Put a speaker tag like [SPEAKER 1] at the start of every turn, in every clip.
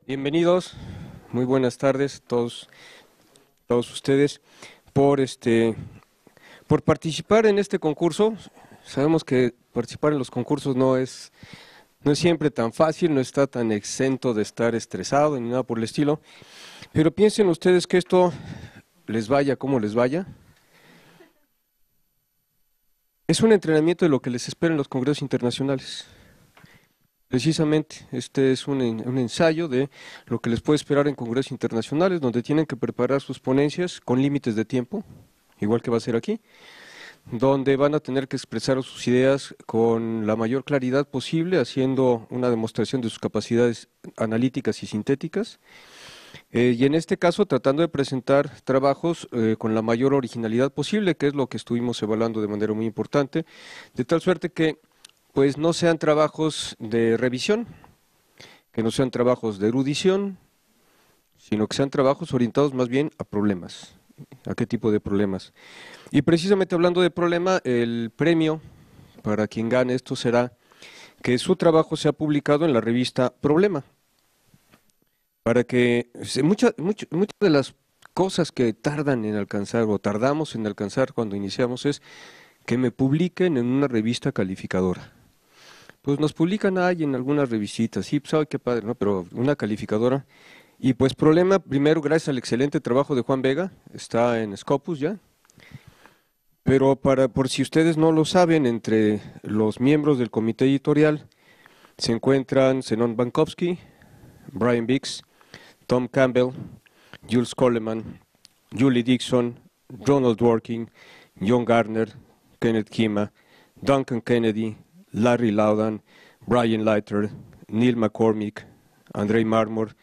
[SPEAKER 1] Bienvenidos, muy buenas tardes a todos ustedes por participar en este concurso. Sabemos que participar en los concursos no es siempre tan fácil, no está tan exento de estar estresado ni nada por el estilo, pero piensen ustedes que esto les vaya como les vaya. Es un entrenamiento de lo que les espera en los congresos internacionales. Precisamente, este es un ensayo de lo que les puede esperar en congresos internacionales, donde tienen que preparar sus ponencias con límites de tiempo, igual que va a ser aquí, donde van a tener que expresar sus ideas con la mayor claridad posible, haciendo una demostración de sus capacidades analíticas y sintéticas, y en este caso tratando de presentar trabajos con la mayor originalidad posible, que es lo que estuvimos evaluando de manera muy importante, de tal suerte que pues no sean trabajos de revisión, que no sean trabajos de erudición, sino que sean trabajos orientados más bien a problemas. ¿A qué tipo de problemas? Y precisamente hablando de problema, el premio para quien gane esto será que su trabajo sea publicado en la revista Problema. Para que muchas de las cosas que tardan en alcanzar o tardamos en alcanzar cuando iniciamos es que me publiquen en una revista calificadora. Pues nos publican ahí en algunas revisitas, sí, pues, qué padre, ¿no? Pero una calificadora. Y pues Problema, primero, gracias al excelente trabajo de Juan Vega, está en Scopus ya. Pero por si ustedes no lo saben, entre los miembros del comité editorial se encuentran Zenon Bankowski, Brian Biggs, Tom Campbell, Jules Coleman, Julie Dixon, Ronald Dworkin, John Garner, Kenneth Kima, Duncan Kennedy, Larry Laudan, Brian Leiter, Neil McCormick, Andrei Marmor,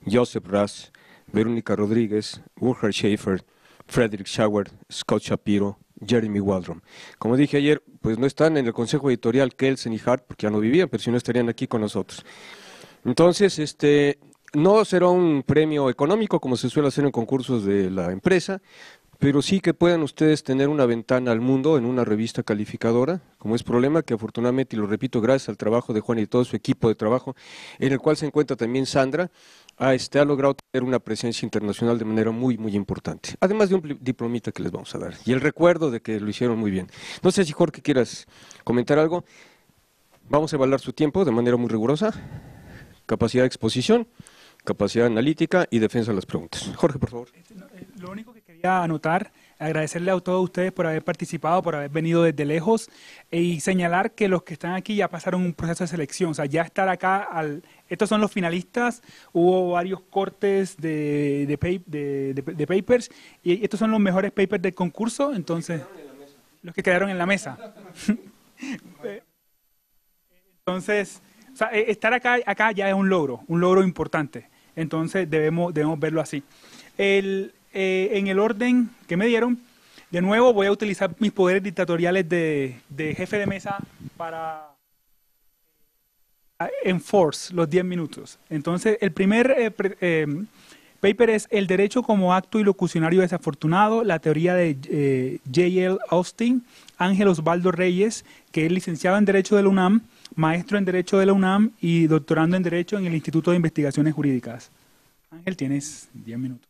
[SPEAKER 1] Joseph Ras, Verónica Rodríguez, Burkhard Schaefer, Frederick Schauer, Scott Shapiro, Jeremy Waldron. Como dije ayer, pues no están en el consejo editorial Kelsen y Hart, porque ya no vivían, pero si no estarían aquí con nosotros. Entonces, no será un premio económico como se suele hacer en concursos de la empresa, pero sí que puedan ustedes tener una ventana al mundo en una revista calificadora, como es Problema, que afortunadamente, y lo repito, gracias al trabajo de Juan y todo su equipo de trabajo, en el cual se encuentra también Sandra, ha logrado tener una presencia internacional de manera muy, muy importante. Además de un diplomita que les vamos a dar, y el recuerdo de que lo hicieron muy bien. No sé si, Jorge, quieras comentar algo. Vamos a evaluar su tiempo de manera muy rigurosa, capacidad de exposición, capacidad analítica y defensa de las preguntas. Jorge, por favor.
[SPEAKER 2] Lo único que quería anotar, agradecerle a todos ustedes por haber participado, por haber venido desde lejos y señalar que los que están aquí ya pasaron un proceso de selección, o sea, ya estar acá, estos son los finalistas, hubo varios cortes de papers y estos son los mejores papers del concurso, entonces, los que quedaron en la mesa. Entonces, o sea, estar acá ya es un logro importante. Entonces debemos verlo así. En el orden que me dieron, de nuevo voy a utilizar mis poderes dictatoriales de jefe de mesa para enforce los 10 minutos. Entonces, el primer paper es El derecho como acto ilocucionario desafortunado, la teoría de J.L. Austin, Ángel Osvaldo Reyes, que es licenciado en Derecho de la UNAM, maestro en Derecho de la UNAM y doctorando en Derecho en el Instituto de Investigaciones Jurídicas. Ángel, tienes 10 minutos.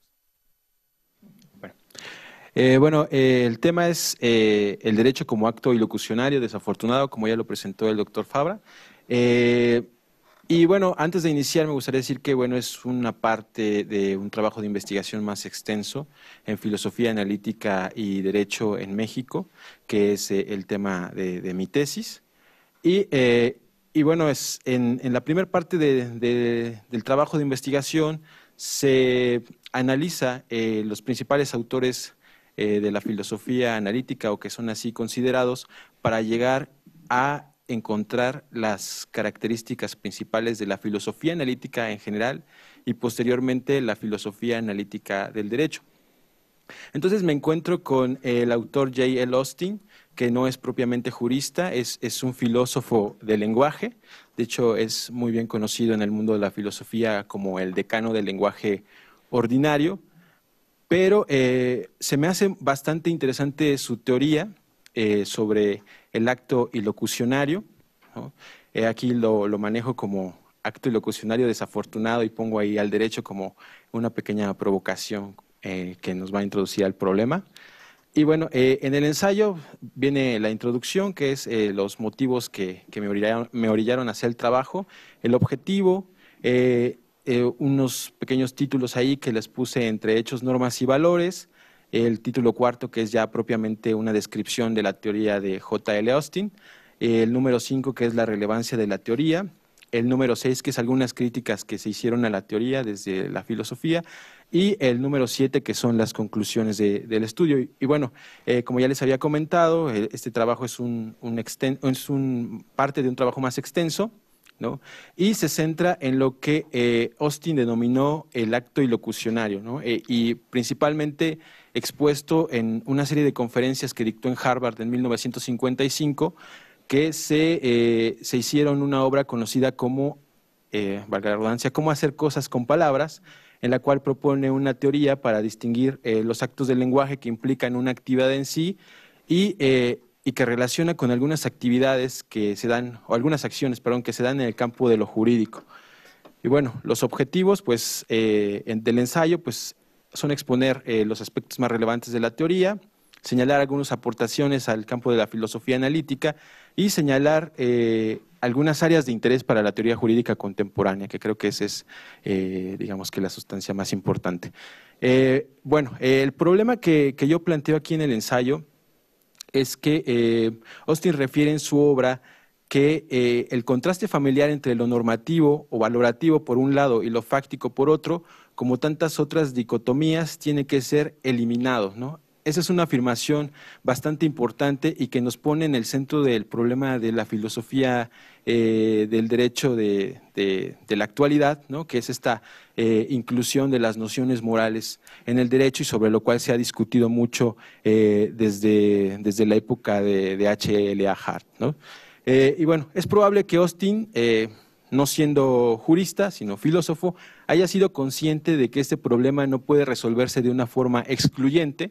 [SPEAKER 3] Bueno, el tema es el derecho como acto ilocucionario desafortunado, como ya lo presentó el doctor Fabra. Y bueno, antes de iniciar me gustaría decir que bueno, es una parte de un trabajo de investigación más extenso en filosofía analítica y derecho en México, que es el tema de mi tesis. Y bueno, en la primera parte del trabajo de investigación se analiza los principales autores de la filosofía analítica, o que son así considerados, para llegar a encontrar las características principales de la filosofía analítica en general y posteriormente la filosofía analítica del derecho. Entonces me encuentro con el autor J.L. Austin, que no es propiamente jurista, es un filósofo del lenguaje. De hecho, es muy bien conocido en el mundo de la filosofía como el decano del lenguaje ordinario, pero se me hace bastante interesante su teoría sobre el acto ilocucionario, ¿no? Aquí lo manejo como acto ilocucionario desafortunado y pongo ahí al derecho como una pequeña provocación que nos va a introducir al problema. Y bueno, en el ensayo viene la introducción, que es los motivos que me orillaron a hacer el trabajo, el objetivo, unos pequeños títulos ahí que les puse entre hechos, normas y valores, el título cuarto que es ya propiamente una descripción de la teoría de J.L. Austin, el número 5 que es la relevancia de la teoría, el número 6 que es algunas críticas que se hicieron a la teoría desde la filosofía, y el número 7 que son las conclusiones del estudio. Y bueno, como ya les había comentado, este trabajo es parte de un trabajo más extenso, ¿no? Y se centra en lo que Austin denominó el acto ilocucionario, ¿no? Y principalmente expuesto en una serie de conferencias que dictó en Harvard en 1955, que se hicieron una obra conocida como, valga la redundancia, cómo hacer cosas con palabras, en la cual propone una teoría para distinguir los actos del lenguaje que implican una actividad en sí y que relaciona con algunas actividades que se dan, o algunas acciones, perdón, que se dan en el campo de lo jurídico. Y bueno, los objetivos pues, del ensayo pues, son exponer los aspectos más relevantes de la teoría, señalar algunas aportaciones al campo de la filosofía analítica y señalar algunas áreas de interés para la teoría jurídica contemporánea, que creo que esa es, digamos que la sustancia más importante. Bueno, el problema que yo planteo aquí en el ensayo es que Austin refiere en su obra que el contraste familiar entre lo normativo o valorativo por un lado y lo fáctico por otro, como tantas otras dicotomías, tiene que ser eliminado, ¿no? Esa es una afirmación bastante importante y que nos pone en el centro del problema de la filosofía del derecho de la actualidad, ¿no? Que es esta inclusión de las nociones morales en el derecho y sobre lo cual se ha discutido mucho desde la época de H.L.A. Hart, ¿no? Y bueno, es probable que Austin, no siendo jurista, sino filósofo, haya sido consciente de que este problema no puede resolverse de una forma excluyente,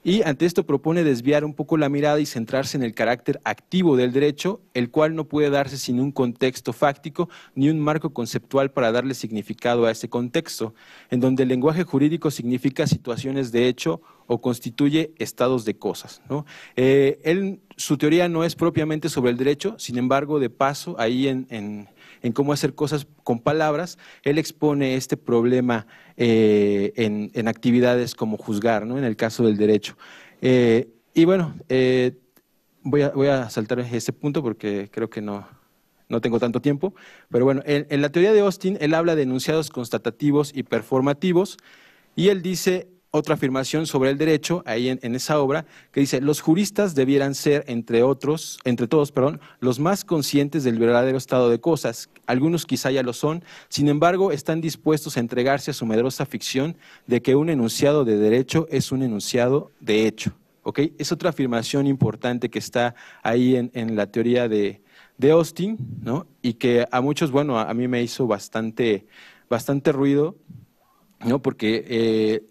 [SPEAKER 3] y ante esto propone desviar un poco la mirada y centrarse en el carácter activo del derecho, el cual no puede darse sin un contexto fáctico ni un marco conceptual para darle significado a ese contexto, en donde el lenguaje jurídico significa situaciones de hecho o constituye estados de cosas, ¿no? Su teoría no es propiamente sobre el derecho, sin embargo, de paso, ahí en cómo hacer cosas con palabras, él expone este problema en actividades como juzgar, ¿no? En el caso del derecho. Y bueno, voy a saltar ese punto porque creo que no tengo tanto tiempo, pero bueno, en la teoría de Austin, él habla de enunciados constatativos y performativos, y él dice otra afirmación sobre el derecho, ahí en esa obra, que dice: los juristas debieran ser, entre todos, los más conscientes del verdadero estado de cosas. Algunos quizá ya lo son, sin embargo, están dispuestos a entregarse a su medrosa ficción de que un enunciado de derecho es un enunciado de hecho. ¿Okay? Es otra afirmación importante que está ahí en la teoría de Austin, ¿no? Y que a muchos, bueno, a mí me hizo bastante ruido, ¿no? Porque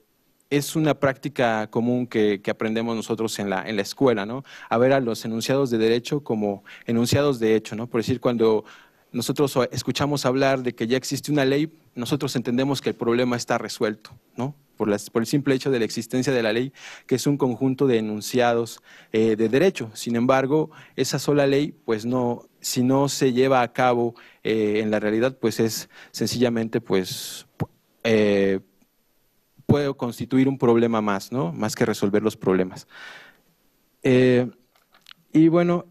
[SPEAKER 3] es una práctica común que aprendemos nosotros en la escuela, ¿no? A ver a los enunciados de derecho como enunciados de hecho, ¿no? Por decir, cuando nosotros escuchamos hablar de que ya existe una ley, nosotros entendemos que el problema está resuelto, ¿no? Por el simple hecho de la existencia de la ley, que es un conjunto de enunciados de derecho. Sin embargo, esa sola ley, pues no, si no se lleva a cabo en la realidad, pues es sencillamente, pues, puede constituir un problema más, ¿no? Más que resolver los problemas. Y bueno,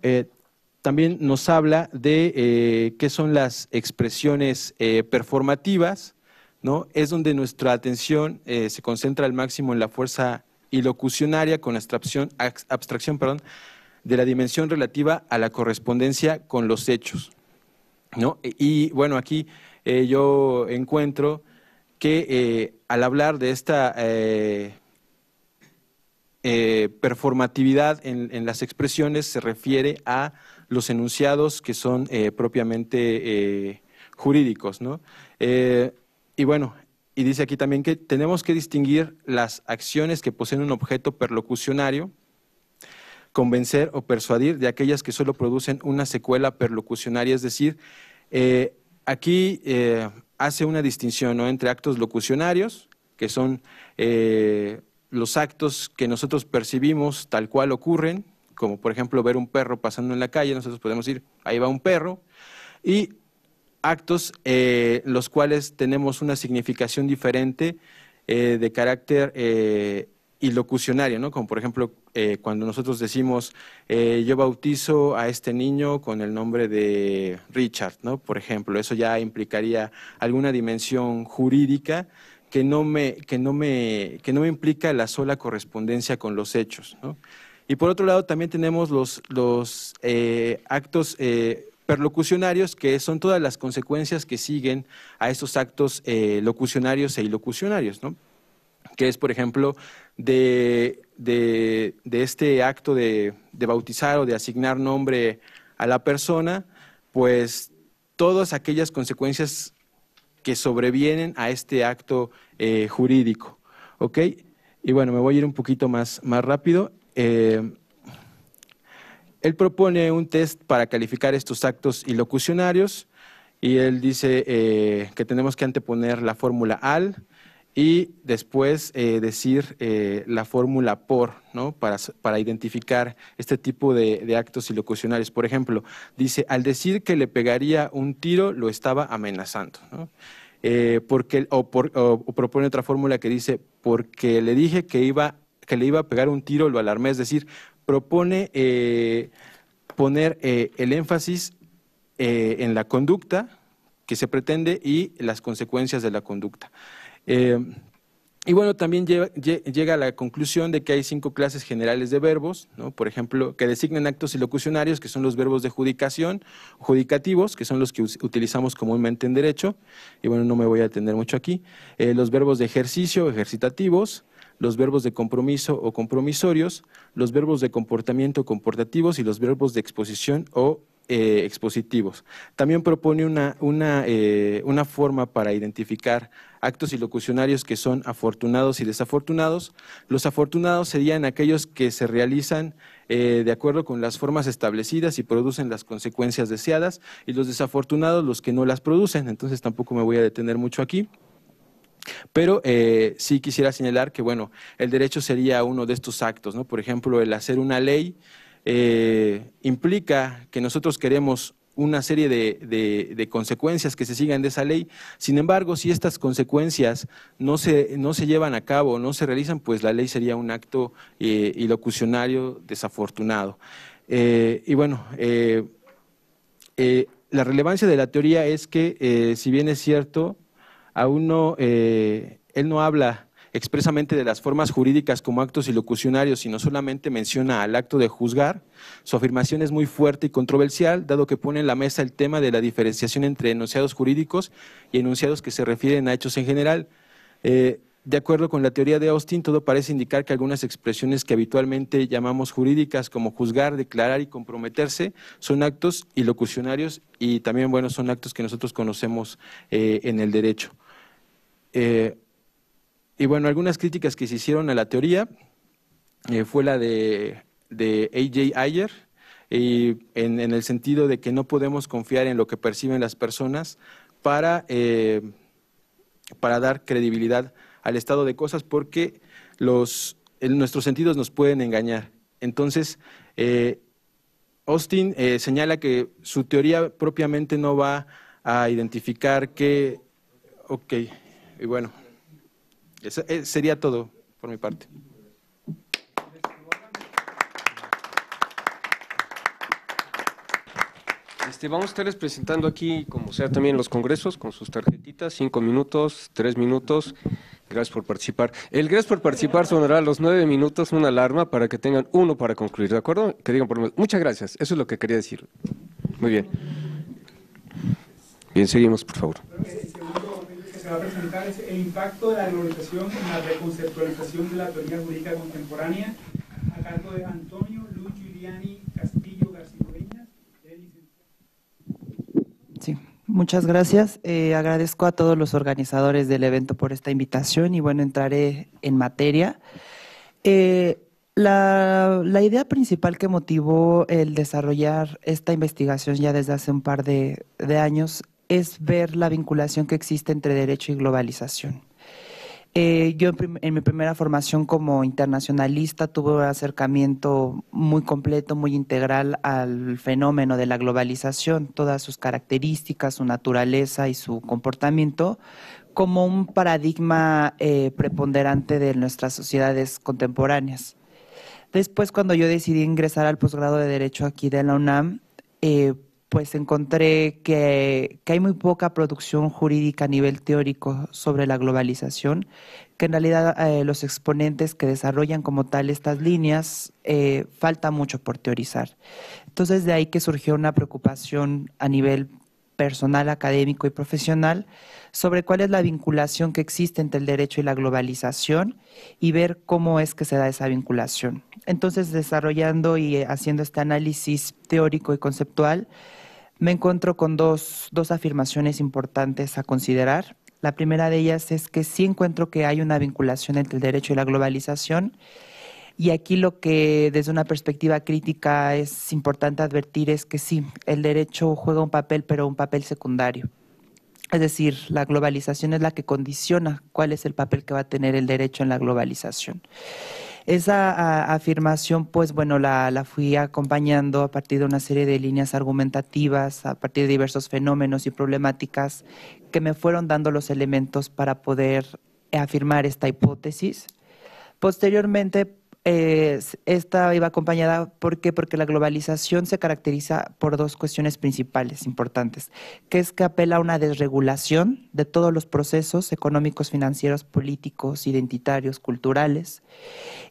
[SPEAKER 3] también nos habla de qué son las expresiones performativas, ¿no? Es donde nuestra atención se concentra al máximo en la fuerza ilocucionaria con abstracción, de la dimensión relativa a la correspondencia con los hechos, ¿no? Y bueno, aquí yo encuentro que al hablar de esta performatividad en las expresiones se refiere a los enunciados que son propiamente jurídicos, ¿no? Y bueno, y dice aquí también que tenemos que distinguir las acciones que poseen un objeto perlocucionario, convencer o persuadir, de aquellas que solo producen una secuela perlocucionaria, es decir, aquí hace una distinción, ¿no?, entre actos locucionarios, que son los actos que nosotros percibimos tal cual ocurren, como por ejemplo ver un perro pasando en la calle, nosotros podemos decir, ahí va un perro, y actos los cuales tenemos una significación diferente de carácter ilocucionario, ¿no? Como por ejemplo cuando nosotros decimos yo bautizo a este niño con el nombre de Richard, ¿no? Por ejemplo, eso ya implicaría alguna dimensión jurídica que no me implica la sola correspondencia con los hechos, ¿no? Y por otro lado también tenemos los actos perlocucionarios, que son todas las consecuencias que siguen a estos actos locucionarios e ilocucionarios, ¿no? Que es, por ejemplo, de este acto de bautizar o de asignar nombre a la persona, pues todas aquellas consecuencias que sobrevienen a este acto jurídico, ¿ok? Y bueno, me voy a ir un poquito más rápido. Él propone un test para calificar estos actos ilocucionarios y él dice que tenemos que anteponer la fórmula al y después decir la fórmula por, ¿no? Para identificar este tipo de actos ilocucionarios. Por ejemplo, dice, al decir que le pegaría un tiro, lo estaba amenazando, ¿no? O propone otra fórmula que dice, porque le dije que le iba a pegar un tiro, lo alarmé, es decir, propone poner el énfasis en la conducta que se pretende y las consecuencias de la conducta. Y bueno, también llega a la conclusión de que hay 5 clases generales de verbos, ¿no? Por ejemplo, que designan actos ilocucionarios, que son los verbos de judicación, judicativos, que son los que utilizamos comúnmente en derecho, y bueno, no me voy a detener mucho aquí, los verbos de ejercicio, ejercitativos, los verbos de compromiso o compromisorios, los verbos de comportamiento comportativos y los verbos de exposición o expositivos. También propone una forma para identificar actos ilocucionarios que son afortunados y desafortunados. Los afortunados serían aquellos que se realizan de acuerdo con las formas establecidas y producen las consecuencias deseadas, y los desafortunados los que no las producen. Entonces tampoco me voy a detener mucho aquí. Pero sí quisiera señalar que, bueno, el derecho sería uno de estos actos, ¿no? Por ejemplo, el hacer una ley implica que nosotros queremos una serie de consecuencias que se sigan de esa ley. Sin embargo, si estas consecuencias no se llevan a cabo, no se realizan, pues la ley sería un acto ilocucionario desafortunado. Y bueno, la relevancia de la teoría es que, si bien es cierto, aún no, él no habla expresamente de las formas jurídicas como actos ilocucionarios, sino solamente menciona al acto de juzgar. Su afirmación es muy fuerte y controversial, dado que pone en la mesa el tema de la diferenciación entre enunciados jurídicos y enunciados que se refieren a hechos en general. De acuerdo con la teoría de Austin, todo parece indicar que algunas expresiones que habitualmente llamamos jurídicas, como juzgar, declarar y comprometerse, son actos ilocucionarios y también, bueno, son actos que nosotros conocemos en el derecho. Y bueno, algunas críticas que se hicieron a la teoría fue la de A.J. Ayer, y en el sentido de que no podemos confiar en lo que perciben las personas para dar credibilidad al estado de cosas, porque nuestros sentidos nos pueden engañar. Entonces, Austin señala que su teoría propiamente no va a identificar que… Ok, y bueno, eso sería todo por mi parte.
[SPEAKER 1] Vamos a estarles presentando aquí, como sea también los congresos, con sus tarjetitas, 5 minutos, 3 minutos. Gracias por participar. El gracias por participar sonará a los 9 minutos una alarma para que tengan uno para concluir, ¿de acuerdo? Que digan por lo menos, muchas gracias, eso es lo que quería decir. Muy bien. Bien, seguimos, por favor.
[SPEAKER 2] El segundo que se va a presentar es el impacto de la globalización en la reconceptualización de la teoría jurídica contemporánea, a cargo de Antonio Luis Giuliani Castillo García Dueñas.
[SPEAKER 4] Sí, Muchas gracias. Agradezco a todos los organizadores del evento por esta invitación y bueno, entraré en materia. Eh, la idea principal que motivó el desarrollar esta investigación ya desde hace un par de años es ver la vinculación que existe entre derecho y globalización. Yo en mi primera formación como internacionalista tuve un acercamiento muy completo, muy integral al fenómeno de la globalización, todas sus características, su naturaleza y su comportamiento, como un paradigma preponderante de nuestras sociedades contemporáneas. Después, cuando yo decidí ingresar al posgrado de Derecho aquí de la UNAM, pues encontré que hay muy poca producción jurídica a nivel teórico sobre la globalización, que en realidad los exponentes que desarrollan como tal estas líneas falta mucho por teorizar. Entonces de ahí que surgió una preocupación a nivel personal, académico y profesional sobre cuál es la vinculación que existe entre el derecho y la globalización y ver cómo es que se da esa vinculación. Entonces, desarrollando y haciendo este análisis teórico y conceptual, me encuentro con dos afirmaciones importantes a considerar. La primera de ellas es que sí encuentro que hay una vinculación entre el derecho y la globalización. Y aquí lo que desde una perspectiva crítica es importante advertir es que sí, el derecho juega un papel, pero un papel secundario. Es decir, la globalización es la que condiciona cuál es el papel que va a tener el derecho en la globalización. Esa afirmación, pues bueno, la fui acompañando a partir de una serie de líneas argumentativas, a partir de diversos fenómenos y problemáticas que me fueron dando los elementos para poder afirmar esta hipótesis. Posteriormente, esta iba acompañada, ¿por qué? Porque la globalización se caracteriza por dos cuestiones principales importantes, que es que apela a una desregulación de todos los procesos económicos, financieros, políticos, identitarios, culturales,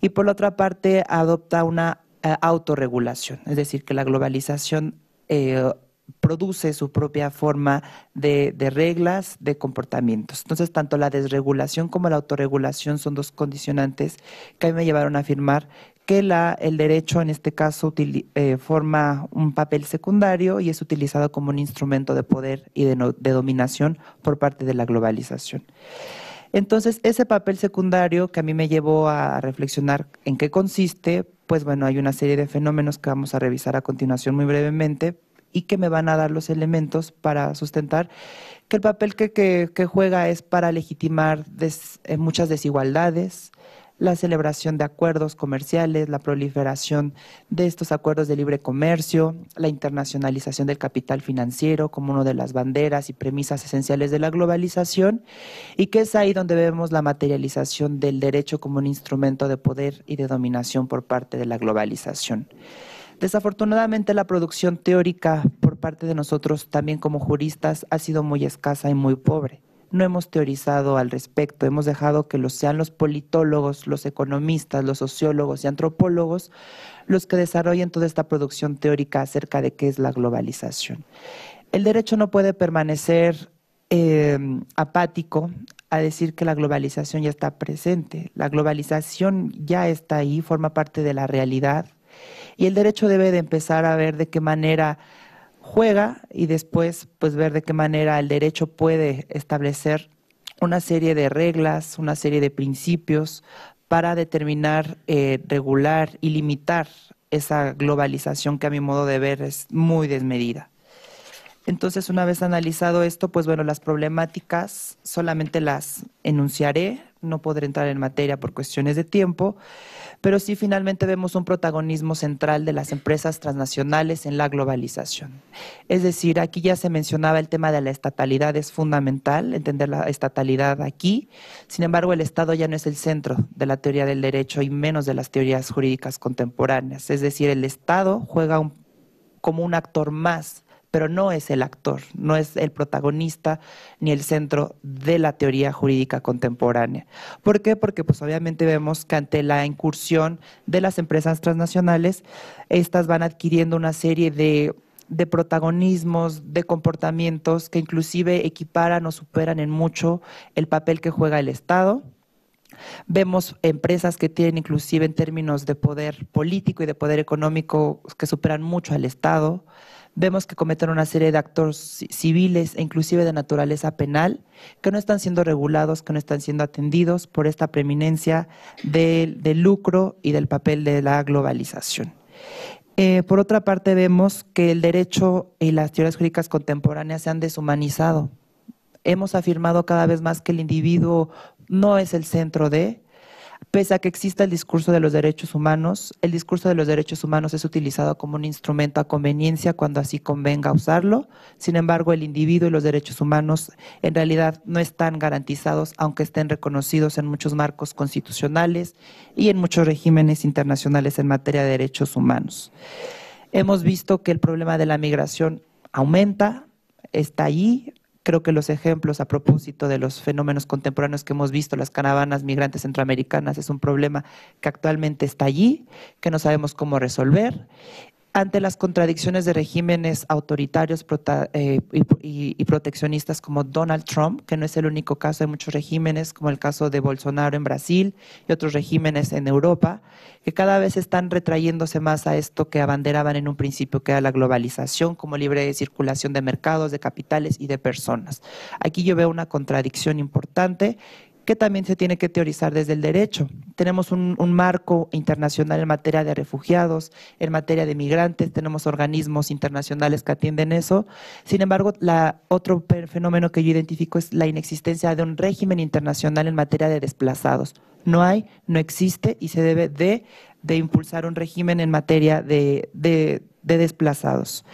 [SPEAKER 4] y por la otra parte adopta una autorregulación, es decir, que la globalización produce su propia forma de reglas, de comportamientos. Entonces, tanto la desregulación como la autorregulación son dos condicionantes que a mí me llevaron a afirmar que el derecho, en este caso, forma un papel secundario y es utilizado como un instrumento de poder y de dominación por parte de la globalización. Entonces, ese papel secundario que a mí me llevó a reflexionar en qué consiste, pues bueno, hay una serie de fenómenos que vamos a revisar a continuación muy brevemente, y que me van a dar los elementos para sustentar que el papel que juega es para legitimar muchas desigualdades, la celebración de acuerdos comerciales, la proliferación de estos acuerdos de libre comercio, la internacionalización del capital financiero como una de las banderas y premisas esenciales de la globalización, y que es ahí donde vemos la materialización del derecho como un instrumento de poder y de dominación por parte de la globalización. Desafortunadamente, la producción teórica por parte de nosotros, también como juristas, ha sido muy escasa y muy pobre. No hemos teorizado al respecto, hemos dejado que sean los politólogos, los economistas, los sociólogos y antropólogos los que desarrollen toda esta producción teórica acerca de qué es la globalización. El derecho no puede permanecer apático a decir que la globalización ya está presente. La globalización ya está ahí, forma parte de la realidad. Y el derecho debe de empezar a ver de qué manera juega y después pues ver de qué manera el derecho puede establecer una serie de reglas, una serie de principios para determinar, regular y limitar esa globalización que a mi modo de ver es muy desmedida. Entonces, una vez analizado esto, pues bueno, las problemáticas solamente las enunciaré, no podré entrar en materia por cuestiones de tiempo, pero sí finalmente vemos un protagonismo central de las empresas transnacionales en la globalización. Es decir, aquí ya se mencionaba el tema de la estatalidad, es fundamental entender la estatalidad aquí. Sin embargo, el Estado ya no es el centro de la teoría del derecho y menos de las teorías jurídicas contemporáneas. Es decir, el Estado juega como un actor más, pero no es el actor, no es el protagonista ni el centro de la teoría jurídica contemporánea. ¿Por qué? Porque pues obviamente vemos que ante la incursión de las empresas transnacionales, estas van adquiriendo una serie de protagonismos, de comportamientos que inclusive equiparan o superan en mucho el papel que juega el Estado. Vemos empresas que tienen inclusive en términos de poder político y de poder económico que superan mucho al Estado. vemos que cometen una serie de actos civiles e inclusive de naturaleza penal que no están siendo regulados, que no están siendo atendidos por esta preeminencia del lucro y del papel de la globalización. Por otra parte, vemos que el derecho y las teorías jurídicas contemporáneas se han deshumanizado. Hemos afirmado cada vez más que el individuo no es el centro de, pese a que exista el discurso de los derechos humanos. El discurso de los derechos humanos es utilizado como un instrumento a conveniencia cuando así convenga usarlo. Sin embargo, el individuo y los derechos humanos en realidad no están garantizados, aunque estén reconocidos en muchos marcos constitucionales y en muchos regímenes internacionales en materia de derechos humanos. Hemos visto que el problema de la migración aumenta, está allí. Creo que los ejemplos a propósito de los fenómenos contemporáneos que hemos visto, las caravanas migrantes centroamericanas, es un problema que actualmente está allí, que no sabemos cómo resolver. Ante las contradicciones de regímenes autoritarios y proteccionistas como Donald Trump, que no es el único caso, hay muchos regímenes, como el caso de Bolsonaro en Brasil y otros regímenes en Europa, que cada vez están retrayéndose más a esto que abanderaban en un principio, que era la globalización como libre circulación de mercados, de capitales y de personas. Aquí yo veo una contradicción importante que también se tiene que teorizar desde el derecho. Tenemos un marco internacional en materia de refugiados, en materia de migrantes, tenemos organismos internacionales que atienden eso. Sin embargo, otro fenómeno que yo identifico es la inexistencia de un régimen internacional en materia de desplazados. No hay, no existe y se debe de impulsar un régimen en materia de desplazados.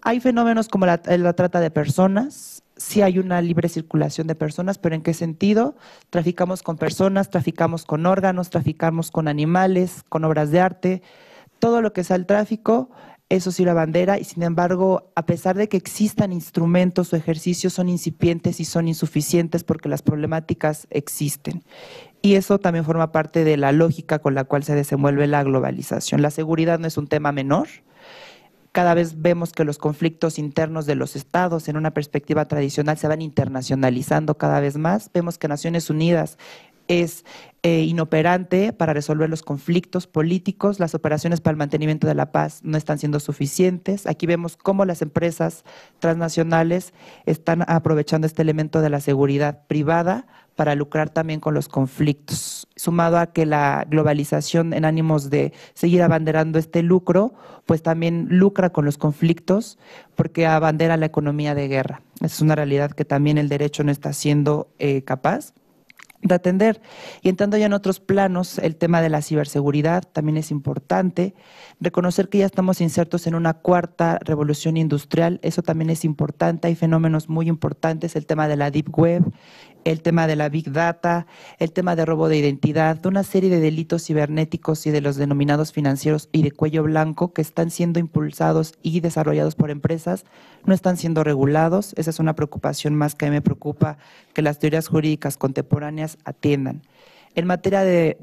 [SPEAKER 4] Hay fenómenos como la trata de personas. Sí hay una libre circulación de personas, pero ¿en qué sentido? Traficamos con personas, traficamos con órganos, traficamos con animales, con obras de arte. Todo lo que sea el tráfico, eso sí la bandera, y sin embargo, a pesar de que existan instrumentos o ejercicios, son incipientes y son insuficientes porque las problemáticas existen. Y eso también forma parte de la lógica con la cual se desenvuelve la globalización. La seguridad no es un tema menor. Cada vez vemos que los conflictos internos de los estados en una perspectiva tradicional se van internacionalizando cada vez más. Vemos que Naciones Unidas es inoperante para resolver los conflictos políticos, las operaciones para el mantenimiento de la paz no están siendo suficientes. Aquí vemos cómo las empresas transnacionales están aprovechando este elemento de la seguridad privada para lucrar también con los conflictos, sumado a que la globalización en ánimos de seguir abanderando este lucro, pues también lucra con los conflictos porque abandera la economía de guerra. Es una realidad que también el derecho no está siendo capaz de atender. Y entrando ya en otros planos, el tema de la ciberseguridad también es importante. Reconocer que ya estamos insertos en una cuarta revolución industrial, eso también es importante. Hay fenómenos muy importantes, el tema de la Deep Web, el tema de la Big Data, el tema de robo de identidad, de una serie de delitos cibernéticos y de los denominados financieros y de cuello blanco que están siendo impulsados y desarrollados por empresas, no están siendo regulados. Esa es una preocupación más que a mí me preocupa que las teorías jurídicas contemporáneas atiendan. En materia de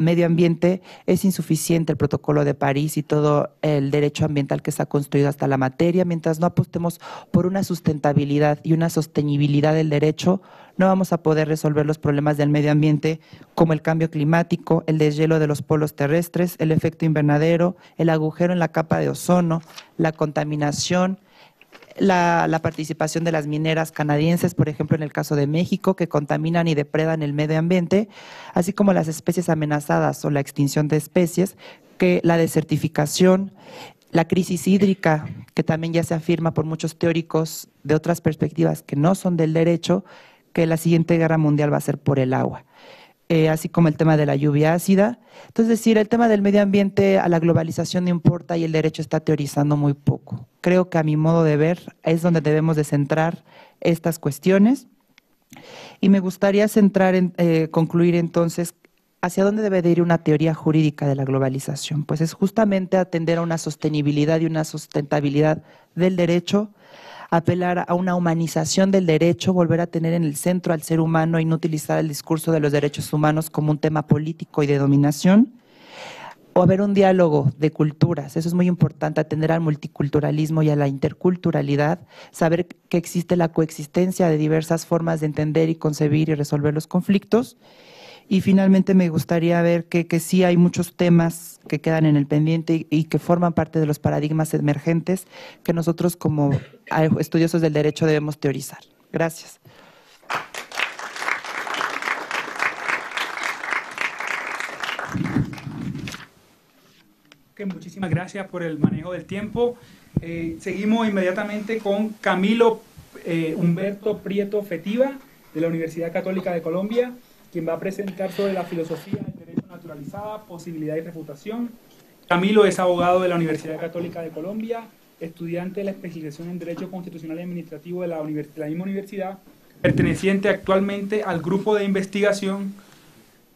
[SPEAKER 4] medio ambiente es insuficiente el protocolo de París y todo el derecho ambiental que se ha construido hasta la materia. Mientras no apostemos por una sustentabilidad y una sostenibilidad del derecho, no vamos a poder resolver los problemas del medio ambiente como el cambio climático, el deshielo de los polos terrestres, el efecto invernadero, el agujero en la capa de ozono, la contaminación, la participación de las mineras canadienses, por ejemplo, en el caso de México, que contaminan y depredan el medio ambiente, así como las especies amenazadas o la extinción de especies, que la desertificación, la crisis hídrica, que también ya se afirma por muchos teóricos de otras perspectivas que no son del derecho, que la siguiente guerra mundial va a ser por el agua. Así como el tema de la lluvia ácida. Entonces, es decir, el tema del medio ambiente a la globalización no importa y el derecho está teorizando muy poco. Creo que a mi modo de ver es donde debemos de centrar estas cuestiones y me gustaría concluir entonces hacia dónde debe de ir una teoría jurídica de la globalización. Pues es justamente atender a una sostenibilidad y una sustentabilidad del derecho, apelar a una humanización del derecho, volver a tener en el centro al ser humano y no utilizar el discurso de los derechos humanos como un tema político y de dominación, o haber un diálogo de culturas. Eso es muy importante, atender al multiculturalismo y a la interculturalidad, saber que existe la coexistencia de diversas formas de entender y concebir y resolver los conflictos, Y finalmente me gustaría ver que sí hay muchos temas que quedan en el pendiente y que forman parte de los paradigmas emergentes que nosotros como estudiosos del derecho debemos teorizar. Gracias.
[SPEAKER 2] Muchísimas gracias por el manejo del tiempo. Seguimos inmediatamente con Camilo Humberto Prieto Fetiva, de la Universidad Católica de Colombia, quien va a presentar sobre la filosofía del derecho naturalizada, posibilidad y refutación. Camilo es abogado de la Universidad Católica de Colombia, estudiante de la especialización en Derecho Constitucional y Administrativo de la misma universidad, perteneciente actualmente al grupo de investigación,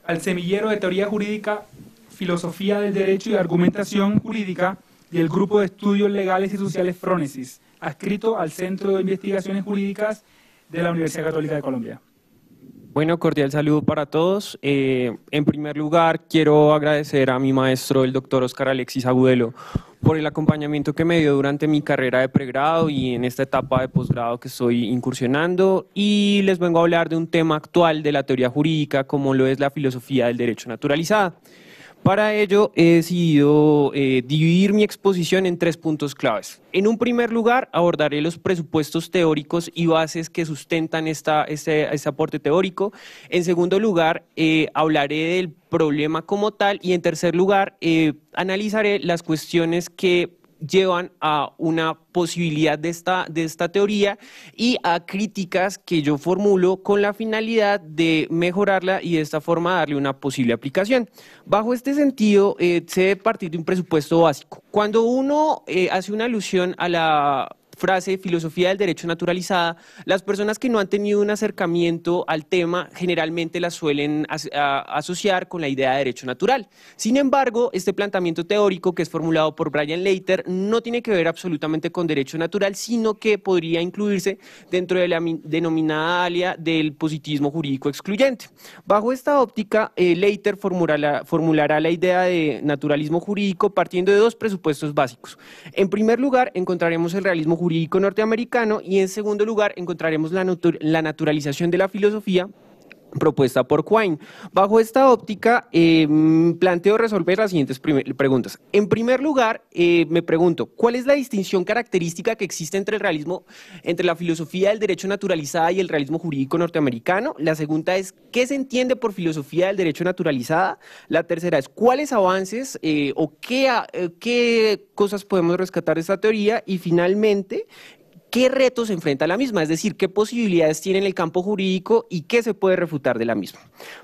[SPEAKER 2] al semillero de teoría jurídica, filosofía del derecho y argumentación jurídica y el grupo de estudios legales y sociales Frónesis, adscrito al Centro de Investigaciones Jurídicas de la Universidad Católica de Colombia.
[SPEAKER 5] Bueno, cordial saludo para todos. En primer lugar, quiero agradecer a mi maestro, el doctor Oscar Alexis Agudelo, por el acompañamiento que me dio durante mi carrera de pregrado y en esta etapa de posgrado que estoy incursionando. Y les vengo a hablar de un tema actual de la teoría jurídica, como lo es la filosofía del derecho naturalizada. Para ello he decidido dividir mi exposición en 3 puntos claves. En un primer lugar, abordaré los presupuestos teóricos y bases que sustentan este aporte teórico. En segundo lugar, hablaré del problema como tal. Y en tercer lugar, analizaré las cuestiones que llevan a una posibilidad de esta teoría y a críticas que yo formulo con la finalidad de mejorarla y de esta forma darle una posible aplicación. Bajo este sentido, se debe partir de un presupuesto básico. Cuando uno hace una alusión a la frase filosofía del derecho naturalizada, las personas que no han tenido un acercamiento al tema generalmente la suelen asociar con la idea de derecho natural. Sin embargo, este planteamiento teórico que es formulado por Brian Leiter no tiene que ver absolutamente con derecho natural, sino que podría incluirse dentro de la denominada alia del positivismo jurídico excluyente. Bajo esta óptica, Leiter formulará la idea de naturalismo jurídico partiendo de 2 presupuestos básicos. En primer lugar, encontraremos el realismo jurídico norteamericano y en segundo lugar encontraremos la naturalización de la filosofía propuesta por Quine. Bajo esta óptica, planteo resolver las siguientes preguntas. En primer lugar, me pregunto, ¿cuál es la distinción característica que existe entre la filosofía del derecho naturalizada y el realismo jurídico norteamericano? La segunda es, ¿qué se entiende por filosofía del derecho naturalizada? La tercera es, ¿cuáles avances o qué cosas podemos rescatar de esta teoría? Y finalmente, ¿qué retos enfrenta la misma? Es decir, ¿qué posibilidades tiene en el campo jurídico y qué se puede refutar de la misma?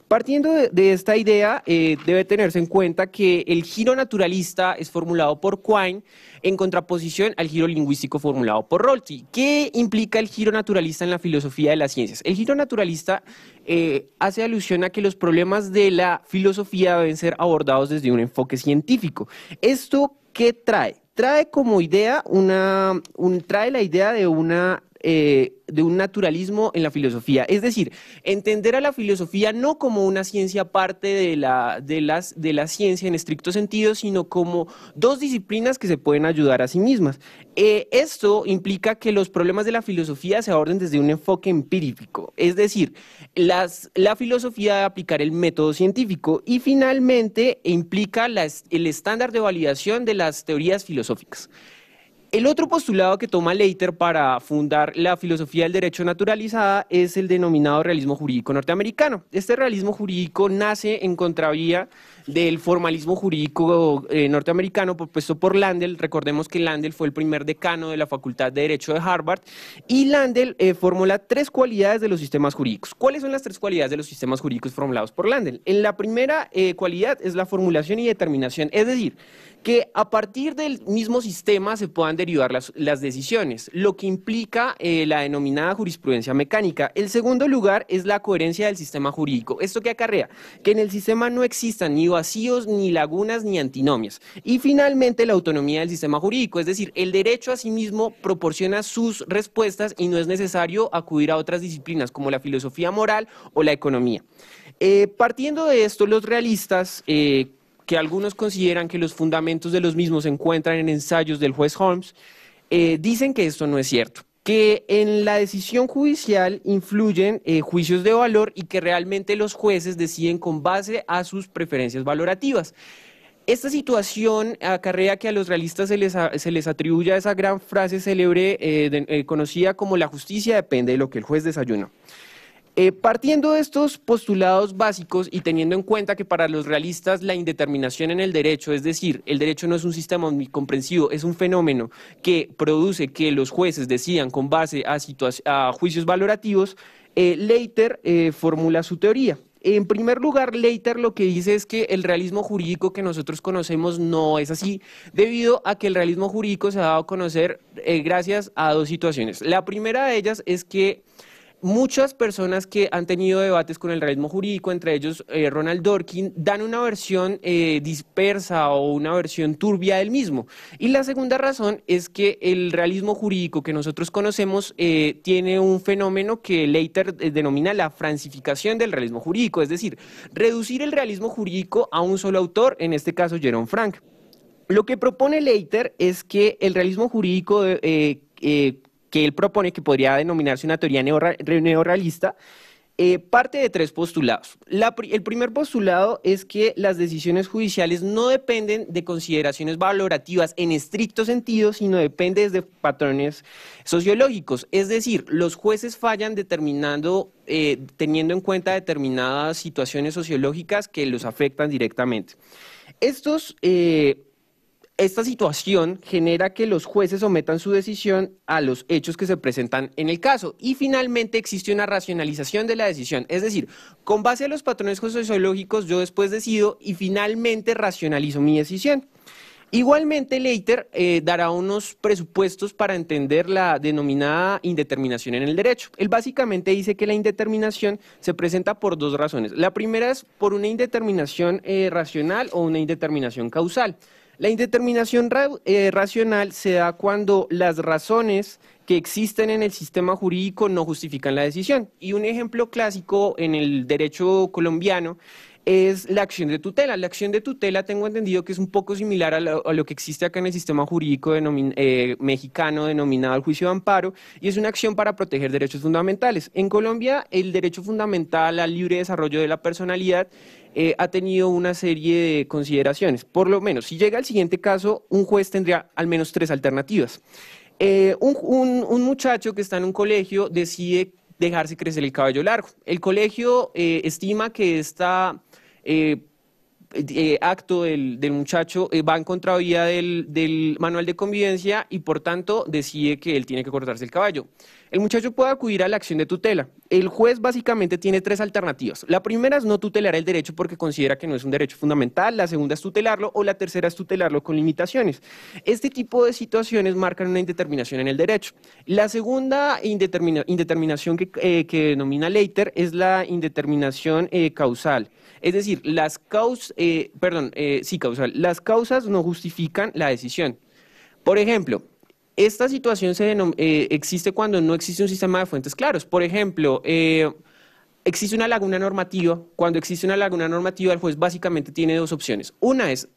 [SPEAKER 5] Partiendo de esta idea, debe tenerse en cuenta que el giro naturalista es formulado por Quine en contraposición al giro lingüístico formulado por Rorty. ¿Qué implica el giro naturalista en la filosofía de las ciencias? El giro naturalista hace alusión a que los problemas de la filosofía deben ser abordados desde un enfoque científico. ¿Esto qué trae? Trae como idea trae la idea de un naturalismo en la filosofía, es decir, entender a la filosofía no como una ciencia aparte de la ciencia en estricto sentido, sino como 2 disciplinas que se pueden ayudar a sí mismas. Esto implica que los problemas de la filosofía se aborden desde un enfoque empírico, es decir, la filosofía debe aplicar el método científico y finalmente implica el estándar de validación de las teorías filosóficas. El otro postulado que toma Leiter para fundar la filosofía del derecho naturalizada es el denominado realismo jurídico norteamericano. Este realismo jurídico nace en contravía del formalismo jurídico norteamericano propuesto por Landel. Recordemos que Landel fue el primer decano de la Facultad de Derecho de Harvard y Landel formula 3 cualidades de los sistemas jurídicos. ¿Cuáles son las 3 cualidades de los sistemas jurídicos formulados por Landel? En la primera cualidad es la formulación y determinación, es decir, que a partir del mismo sistema se puedan derivar las decisiones, lo que implica la denominada jurisprudencia mecánica. El segundo lugar es la coherencia del sistema jurídico. ¿Esto qué acarrea? Que en el sistema no existan ni vacíos, ni lagunas, ni antinomias. Y finalmente la autonomía del sistema jurídico, es decir, el derecho a sí mismo proporciona sus respuestas y no es necesario acudir a otras disciplinas como la filosofía moral o la economía. Partiendo de esto, los realistas, que algunos consideran que los fundamentos de los mismos se encuentran en ensayos del juez Holmes, dicen que esto no es cierto. que en la decisión judicial influyen juicios de valor y que realmente los jueces deciden con base a sus preferencias valorativas. Esta situación acarrea que a los realistas se les atribuya esa gran frase célebre conocida como la justicia depende de lo que el juez desayunó. Partiendo de estos postulados básicos y teniendo en cuenta que para los realistas la indeterminación en el derecho, es decir, el derecho no es un sistema omnicomprensivo, es un fenómeno que produce que los jueces decidan con base a juicios valorativos, Leiter formula su teoría. En primer lugar, Leiter lo que dice es que el realismo jurídico que nosotros conocemos no es así, debido a que el realismo jurídico se ha dado a conocer gracias a dos situaciones. La primera de ellas es que muchas personas que han tenido debates con el realismo jurídico, entre ellos Ronald Dworkin, dan una versión dispersa o una versión turbia del mismo. Y la segunda razón es que el realismo jurídico que nosotros conocemos tiene un fenómeno que Leiter denomina la francificación del realismo jurídico, es decir, reducir el realismo jurídico a un solo autor, en este caso Jerome Frank. Lo que propone Leiter es que el realismo jurídico que él propone, que podría denominarse una teoría neorrealista, parte de tres postulados. El primer postulado es que las decisiones judiciales no dependen de consideraciones valorativas en estricto sentido, sino dependen de patrones sociológicos. Es decir, los jueces fallan teniendo en cuenta determinadas situaciones sociológicas que los afectan directamente. Esta situación genera que los jueces sometan su decisión a los hechos que se presentan en el caso y finalmente existe una racionalización de la decisión, es decir, con base a los patrones sociológicos yo después decido y finalmente racionalizo mi decisión. Igualmente, Leiter dará unos presupuestos para entender la denominada indeterminación en el derecho. Él básicamente dice que la indeterminación se presenta por dos razones. La primera es por una indeterminación racional o una indeterminación causal. La indeterminación racional se da cuando las razones que existen en el sistema jurídico no justifican la decisión. Y un ejemplo clásico en el derecho colombiano es la acción de tutela. La acción de tutela tengo entendido que es un poco similar a lo que existe acá en el sistema jurídico mexicano denominado el juicio de amparo y es una acción para proteger derechos fundamentales. En Colombia el derecho fundamental al libre desarrollo de la personalidad ha tenido una serie de consideraciones. Por lo menos, si llega al siguiente caso, un juez tendría al menos tres alternativas. Un muchacho que está en un colegio decide dejarse crecer el cabello largo. El colegio estima que esta acto del muchacho va en contravía del manual de convivencia y por tanto decide que él tiene que cortarse el cabello. El muchacho puede acudir a la acción de tutela. El juez básicamente tiene tres alternativas. La primera es no tutelar el derecho porque considera que no es un derecho fundamental, la segunda es tutelarlo o la tercera es tutelarlo con limitaciones. Este tipo de situaciones marcan una indeterminación en el derecho. La segunda indeterminación que denomina Leiter es la indeterminación causal. Es decir, las causas Las causas no justifican la decisión. Por ejemplo, esta situación existe cuando no existe un sistema de fuentes claros. Por ejemplo, existe una laguna normativa. Cuando existe una laguna normativa, el juez básicamente tiene dos opciones. Una es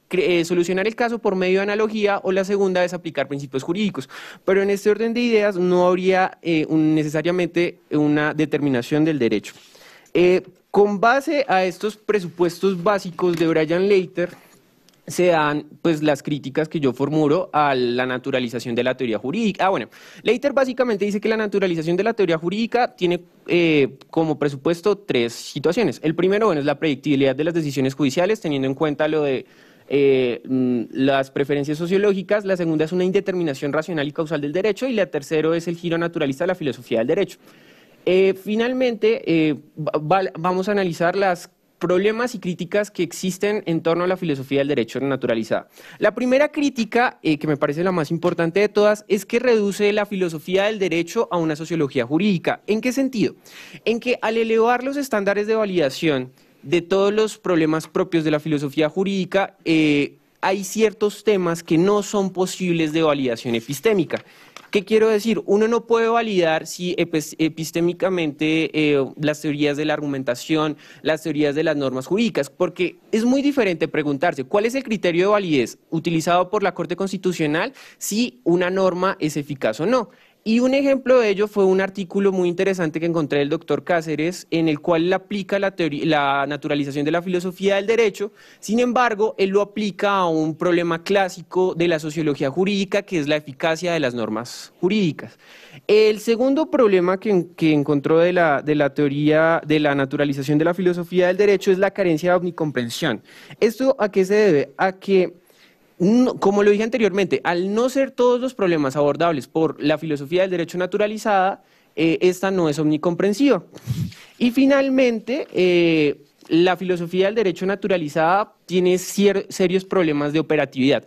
[SPEAKER 5] solucionar el caso por medio de analogía o la segunda es aplicar principios jurídicos. Pero en este orden de ideas no habría necesariamente una determinación del derecho. Con base a estos presupuestos básicos de Brian Leiter, se dan pues las críticas que yo formulo a la naturalización de la teoría jurídica. Leiter básicamente dice que la naturalización de la teoría jurídica tiene como presupuesto tres situaciones. El primero, es la predictibilidad de las decisiones judiciales, teniendo en cuenta lo de las preferencias sociológicas. La segunda es una indeterminación racional y causal del derecho y la tercera es el giro naturalista de la filosofía del derecho. Finalmente, vamos a analizar las problemas y críticas que existen en torno a la filosofía del derecho naturalizada. La primera crítica, que me parece la más importante de todas, es que reduce la filosofía del derecho a una sociología jurídica. ¿En qué sentido? En que al elevar los estándares de validación de todos los problemas propios de la filosofía jurídica, hay ciertos temas que no son posibles de validación epistémica. ¿Qué quiero decir? Uno no puede validar si epistémicamente las teorías de la argumentación, las teorías de las normas jurídicas, porque es muy diferente preguntarse cuál es el criterio de validez utilizado por la Corte Constitucional si una norma es eficaz o no. Y un ejemplo de ello fue un artículo muy interesante que encontré del doctor Cáceres, en el cual él aplica la naturalización de la filosofía del derecho. Sin embargo, él lo aplica a un problema clásico de la sociología jurídica, que es la eficacia de las normas jurídicas. El segundo problema que encontró de la teoría de la naturalización de la filosofía del derecho es la carencia de omnicomprensión. ¿Esto a qué se debe? A que, como lo dije anteriormente, al no ser todos los problemas abordables por la filosofía del derecho naturalizada, esta no es omnicomprensiva. Y finalmente, la filosofía del derecho naturalizada tiene serios problemas de operatividad,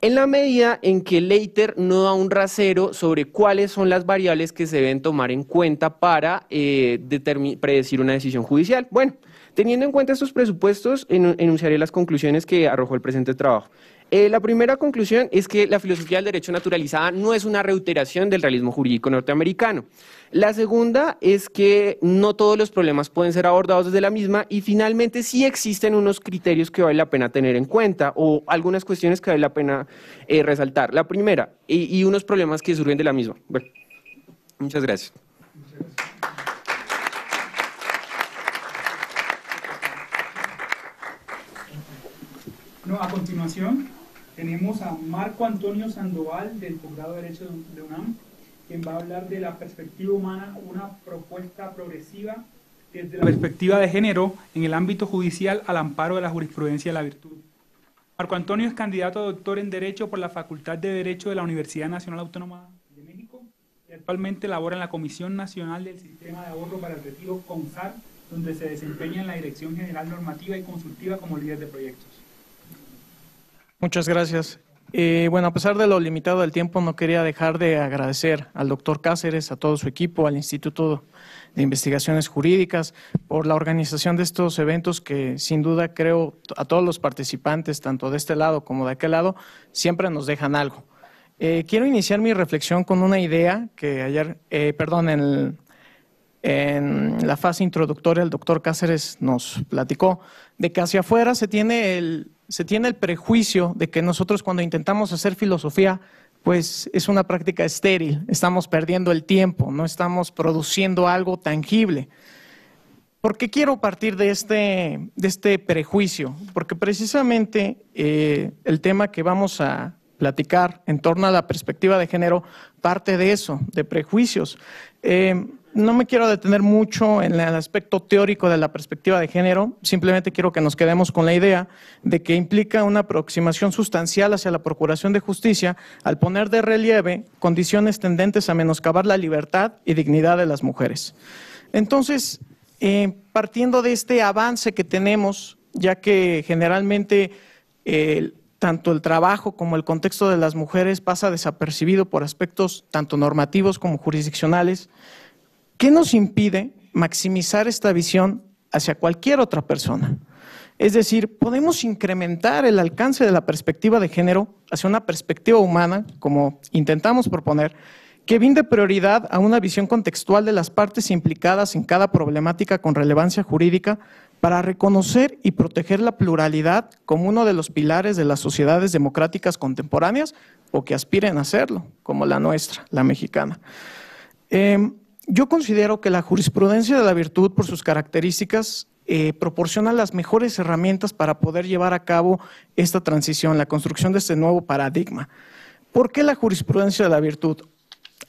[SPEAKER 5] en la medida en que Leiter no da un rasero sobre cuáles son las variables que se deben tomar en cuenta para predecir una decisión judicial. Bueno, teniendo en cuenta estos presupuestos, enunciaré las conclusiones que arrojó el presente trabajo. La primera conclusión es que la filosofía del derecho naturalizada no es una reiteración del realismo jurídico norteamericano. La segunda es que no todos los problemas pueden ser abordados desde la misma, y finalmente sí existen unos criterios que vale la pena tener en cuenta o algunas cuestiones que vale la pena resaltar. La primera, y unos problemas que surgen de la misma. Bueno, muchas gracias.
[SPEAKER 2] A continuación, tenemos a Marco Antonio Sandoval, del posgrado de Derecho de UNAM, quien va a hablar de la perspectiva humana, una propuesta progresiva desde la perspectiva de género en el ámbito judicial al amparo de la jurisprudencia de la virtud. Marco Antonio es candidato a doctor en Derecho por la Facultad de Derecho de la Universidad Nacional Autónoma de México y actualmente labora en la Comisión Nacional del Sistema de Ahorro para el Retiro, CONSAR, donde se desempeña en la Dirección General Normativa y Consultiva como líder de proyectos.
[SPEAKER 6] Muchas gracias. Bueno, a pesar de lo limitado del tiempo, no quería dejar de agradecer al doctor Cáceres, a todo su equipo, al Instituto de Investigaciones Jurídicas, por la organización de estos eventos que sin duda creo a todos los participantes, tanto de este lado como de aquel lado, siempre nos dejan algo. Quiero iniciar mi reflexión con una idea que ayer, en la fase introductoria el doctor Cáceres nos platicó, de que hacia afuera se tiene el prejuicio de que nosotros cuando intentamos hacer filosofía, pues es una práctica estéril, estamos perdiendo el tiempo, no estamos produciendo algo tangible. ¿Por qué quiero partir de este prejuicio? Porque precisamente el tema que vamos a platicar en torno a la perspectiva de género parte de eso, de prejuicios. No me quiero detener mucho en el aspecto teórico de la perspectiva de género, simplemente quiero que nos quedemos con la idea de que implica una aproximación sustancial hacia la procuración de justicia al poner de relieve condiciones tendentes a menoscabar la libertad y dignidad de las mujeres. Entonces, partiendo de este avance que tenemos, ya que generalmente tanto el trabajo como el contexto de las mujeres pasa desapercibido por aspectos tanto normativos como jurisdiccionales, ¿qué nos impide maximizar esta visión hacia cualquier otra persona? Es decir, podemos incrementar el alcance de la perspectiva de género hacia una perspectiva humana, como intentamos proponer, que brinde prioridad a una visión contextual de las partes implicadas en cada problemática con relevancia jurídica para reconocer y proteger la pluralidad como uno de los pilares de las sociedades democráticas contemporáneas o que aspiren a serlo, como la nuestra, la mexicana. Yo considero que la jurisprudencia de la virtud, por sus características, proporciona las mejores herramientas para poder llevar a cabo esta transición, la construcción de este nuevo paradigma. ¿Por qué la jurisprudencia de la virtud?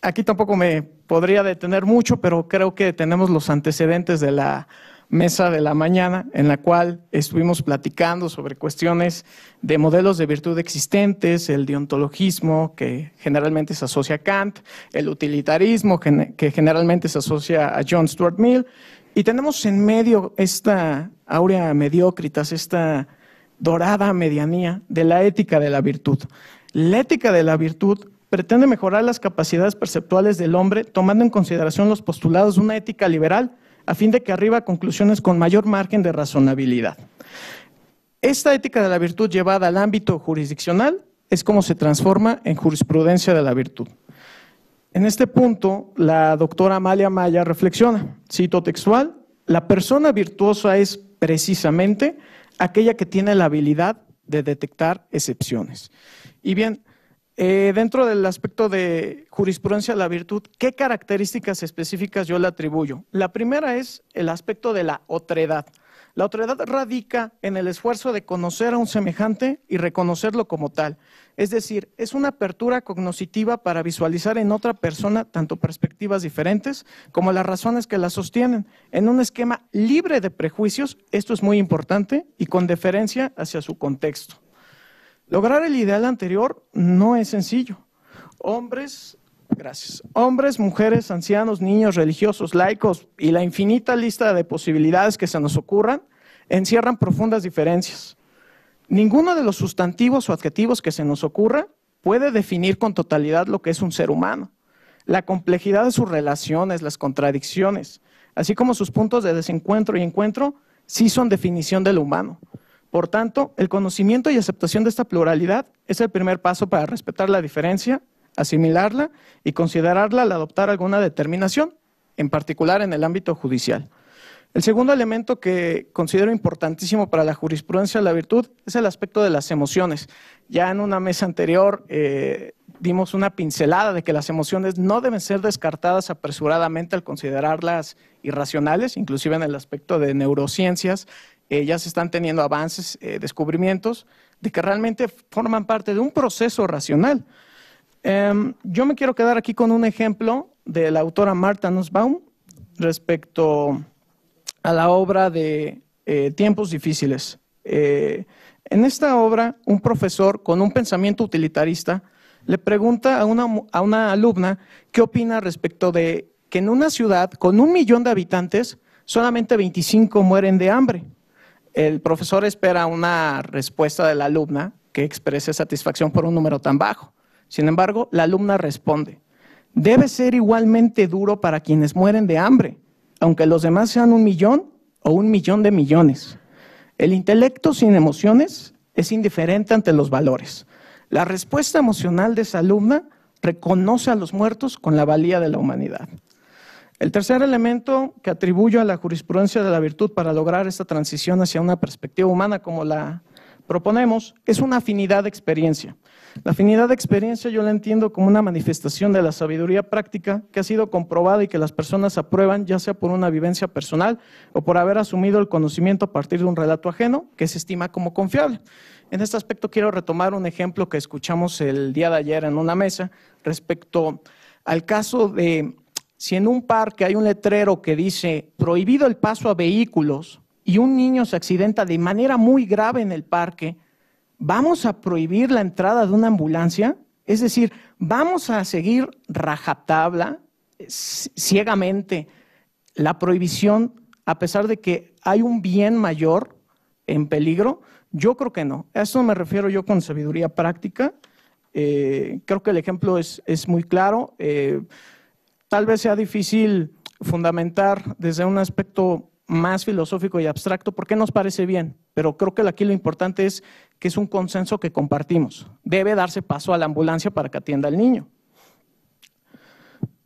[SPEAKER 6] Aquí tampoco me podría detener mucho, pero creo que tenemos los antecedentes de la mesa de la mañana, en la cual estuvimos platicando sobre cuestiones de modelos de virtud existentes, el deontologismo, que generalmente se asocia a Kant, el utilitarismo, que generalmente se asocia a John Stuart Mill, y tenemos en medio esta áurea mediocritas, esta dorada medianía de la ética de la virtud. La ética de la virtud pretende mejorar las capacidades perceptuales del hombre, tomando en consideración los postulados de una ética liberal, a fin de que arriba a conclusiones con mayor margen de razonabilidad. Esta ética de la virtud llevada al ámbito jurisdiccional es como se transforma en jurisprudencia de la virtud. En este punto, la doctora Amalia Maya reflexiona, cito textual, la persona virtuosa es precisamente aquella que tiene la habilidad de detectar excepciones. Y bien, dentro del aspecto de jurisprudencia de la virtud, ¿qué características específicas yo le atribuyo? La primera es el aspecto de la otredad. La otredad radica en el esfuerzo de conocer a un semejante y reconocerlo como tal. Es decir, es una apertura cognoscitiva para visualizar en otra persona tanto perspectivas diferentes como las razones que la sostienen. En un esquema libre de prejuicios, esto es muy importante, y con deferencia hacia su contexto. Lograr el ideal anterior no es sencillo. Hombres, mujeres, ancianos, niños, religiosos, laicos y la infinita lista de posibilidades que se nos ocurran encierran profundas diferencias. Ninguno de los sustantivos o adjetivos que se nos ocurra puede definir con totalidad lo que es un ser humano. La complejidad de sus relaciones, las contradicciones, así como sus puntos de desencuentro y encuentro, sí son definición del humano. Por tanto, el conocimiento y aceptación de esta pluralidad es el primer paso para respetar la diferencia, asimilarla y considerarla al adoptar alguna determinación, en particular en el ámbito judicial. El segundo elemento que considero importantísimo para la jurisprudencia de la virtud es el aspecto de las emociones. Ya en una mesa anterior dimos una pincelada de que las emociones no deben ser descartadas apresuradamente al considerarlas irracionales, inclusive en el aspecto de neurociencias. Ya se están teniendo avances, descubrimientos de que realmente forman parte de un proceso racional. Yo me quiero quedar aquí con un ejemplo de la autora Martha Nussbaum respecto a la obra de Tiempos difíciles. En esta obra, un profesor con un pensamiento utilitarista le pregunta a una alumna qué opina respecto de que en una ciudad con 1 millón de habitantes solamente 25 mueren de hambre. El profesor espera una respuesta de la alumna que exprese satisfacción por un número tan bajo. Sin embargo, la alumna responde: debe ser igualmente duro para quienes mueren de hambre, aunque los demás sean 1 millón o 1 millón de millones. El intelecto sin emociones es indiferente ante los valores. La respuesta emocional de esa alumna reconoce a los muertos con la valía de la humanidad. El tercer elemento que atribuyo a la jurisprudencia de la virtud para lograr esta transición hacia una perspectiva humana como la proponemos es una afinidad de experiencia. La afinidad de experiencia yo la entiendo como una manifestación de la sabiduría práctica que ha sido comprobada y que las personas aprueban, ya sea por una vivencia personal o por haber asumido el conocimiento a partir de un relato ajeno que se estima como confiable. En este aspecto quiero retomar un ejemplo que escuchamos el día de ayer en una mesa respecto al caso de si en un parque hay un letrero que dice prohibido el paso a vehículos y un niño se accidenta de manera muy grave en el parque, ¿vamos a prohibir la entrada de una ambulancia? Es decir, ¿vamos a seguir rajatabla, ciegamente, la prohibición a pesar de que hay un bien mayor en peligro? Yo creo que no. A eso me refiero yo con sabiduría práctica. Creo que el ejemplo es muy claro. Tal vez sea difícil fundamentar desde un aspecto más filosófico y abstracto por qué nos parece bien, pero creo que aquí lo importante es que es un consenso que compartimos. Debe darse paso a la ambulancia para que atienda al niño.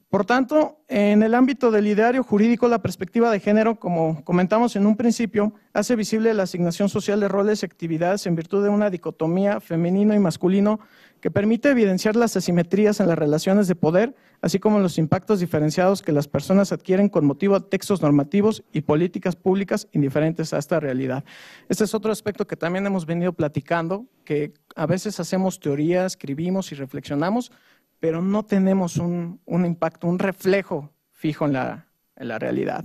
[SPEAKER 6] Por tanto, en el ámbito del ideario jurídico, la perspectiva de género, como comentamos en un principio, hace visible la asignación social de roles y actividades en virtud de una dicotomía femenino y masculino que permite evidenciar las asimetrías en las relaciones de poder, así como los impactos diferenciados que las personas adquieren con motivo de textos normativos y políticas públicas indiferentes a esta realidad. Este es otro aspecto que también hemos venido platicando, que a veces hacemos teoría, escribimos y reflexionamos, pero no tenemos un impacto, un reflejo fijo en la realidad.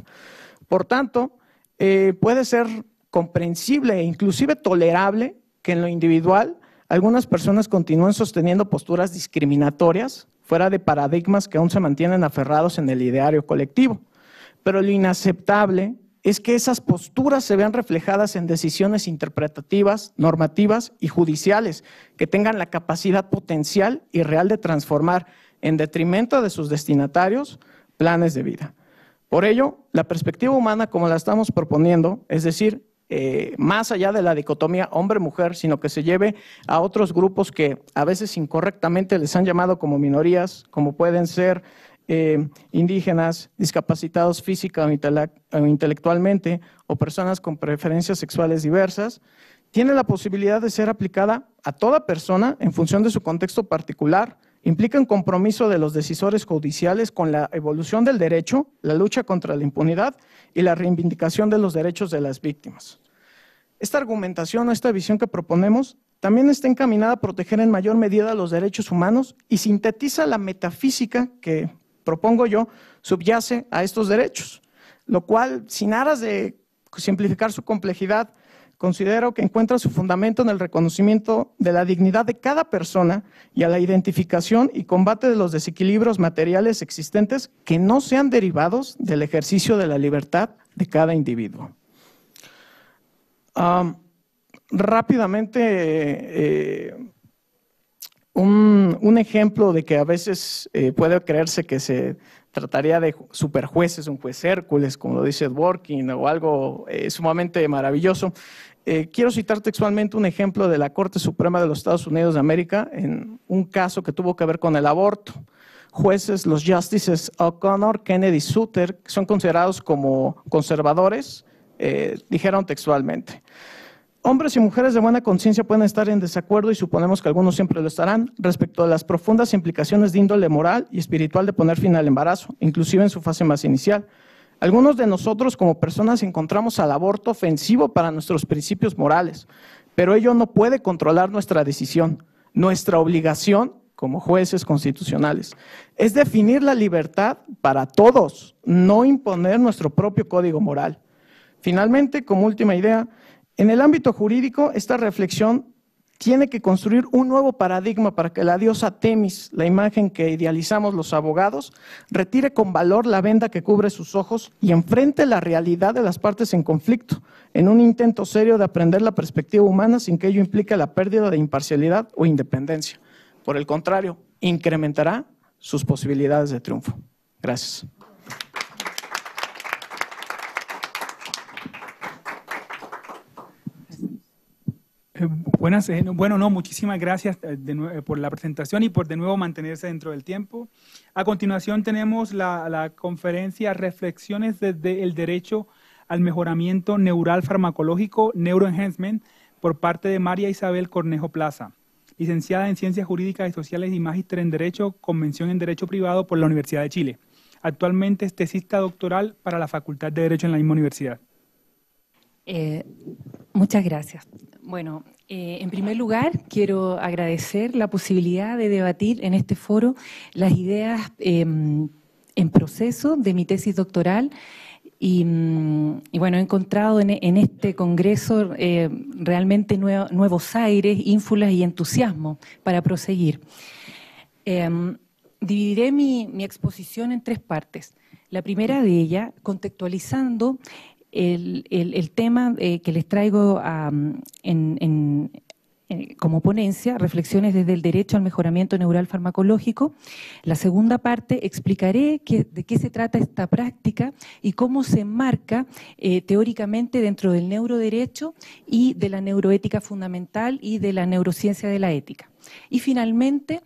[SPEAKER 6] Por tanto, puede ser comprensible e inclusive tolerable que en lo individual algunas personas continúen sosteniendo posturas discriminatorias fuera de paradigmas que aún se mantienen aferrados en el ideario colectivo. Pero lo inaceptable es que esas posturas se vean reflejadas en decisiones interpretativas, normativas y judiciales que tengan la capacidad potencial y real de transformar, en detrimento de sus destinatarios, planes de vida. Por ello, la perspectiva humana como la estamos proponiendo, es decir, más allá de la dicotomía hombre-mujer, sino que se lleve a otros grupos que a veces incorrectamente les han llamado como minorías, como pueden ser indígenas, discapacitados física o intelectualmente, o personas con preferencias sexuales diversas, tiene la posibilidad de ser aplicada a toda persona en función de su contexto particular. Implica un compromiso de los decisores judiciales con la evolución del derecho, la lucha contra la impunidad y la reivindicación de los derechos de las víctimas. Esta argumentación o esta visión que proponemos también está encaminada a proteger en mayor medida los derechos humanos y sintetiza la metafísica que, propongo yo, subyace a estos derechos, lo cual, sin aras de simplificar su complejidad, considero que encuentra su fundamento en el reconocimiento de la dignidad de cada persona y a la identificación y combate de los desequilibrios materiales existentes que no sean derivados del ejercicio de la libertad de cada individuo. Rápidamente, un ejemplo de que a veces puede creerse que se trataría de superjueces, un juez Hércules, como lo dice Dworkin, o algo sumamente maravilloso. Quiero citar textualmente un ejemplo de la Corte Suprema de los Estados Unidos de América en un caso que tuvo que ver con el aborto. Jueces, los Justices O'Connor, Kennedy, Souter, que son considerados como conservadores, dijeron textualmente: hombres y mujeres de buena conciencia pueden estar en desacuerdo, y suponemos que algunos siempre lo estarán, respecto a las profundas implicaciones de índole moral y espiritual de poner fin al embarazo, inclusive en su fase más inicial. Algunos de nosotros como personas encontramos al aborto ofensivo para nuestros principios morales, pero ello no puede controlar nuestra decisión. Nuestra obligación como jueces constitucionales es definir la libertad para todos, no imponer nuestro propio código moral. Finalmente, como última idea, en el ámbito jurídico, esta reflexión tiene que construir un nuevo paradigma para que la diosa Temis, la imagen que idealizamos los abogados, retire con valor la venda que cubre sus ojos y enfrente la realidad de las partes en conflicto, en un intento serio de aprender la perspectiva humana sin que ello implique la pérdida de imparcialidad o independencia. Por el contrario, incrementará sus posibilidades de triunfo. Gracias.
[SPEAKER 2] Muchísimas gracias por la presentación y por de nuevo mantenerse dentro del tiempo. A continuación tenemos la conferencia Reflexiones desde el derecho al mejoramiento neural farmacológico, Neuroenhancement, por parte de María Isabel Cornejo Plaza, licenciada en Ciencias Jurídicas y Sociales y magíster en Derecho, con mención en Derecho Privado por la Universidad de Chile. Actualmente es tesista doctoral para la Facultad de Derecho en la misma universidad.
[SPEAKER 7] Muchas gracias. Bueno, en primer lugar, quiero agradecer la posibilidad de debatir en este foro las ideas en proceso de mi tesis doctoral y bueno, he encontrado en este congreso realmente nuevos aires, ínfulas y entusiasmo para proseguir. Dividiré mi exposición en tres partes. La primera de ellas, contextualizando el tema que les traigo como ponencia, reflexiones desde el derecho al mejoramiento neural farmacológico. La segunda parte explicaré de qué se trata esta práctica y cómo se enmarca teóricamente dentro del neuroderecho y de la neuroética fundamental y de la neurociencia de la ética. Y finalmente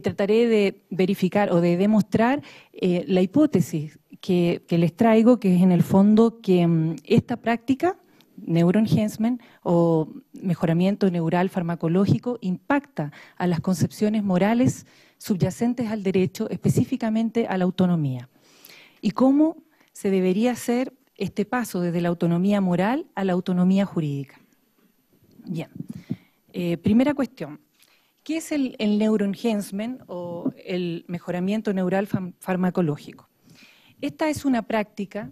[SPEAKER 7] trataré de verificar o de demostrar la hipótesis que les traigo, que es en el fondo que esta práctica, neuroenhancement o mejoramiento neural farmacológico, impacta a las concepciones morales subyacentes al derecho, específicamente a la autonomía. Y cómo se debería hacer este paso desde la autonomía moral a la autonomía jurídica. Bien, primera cuestión. ¿Qué es el neuroenhancement o el mejoramiento neural farmacológico? Esta es una práctica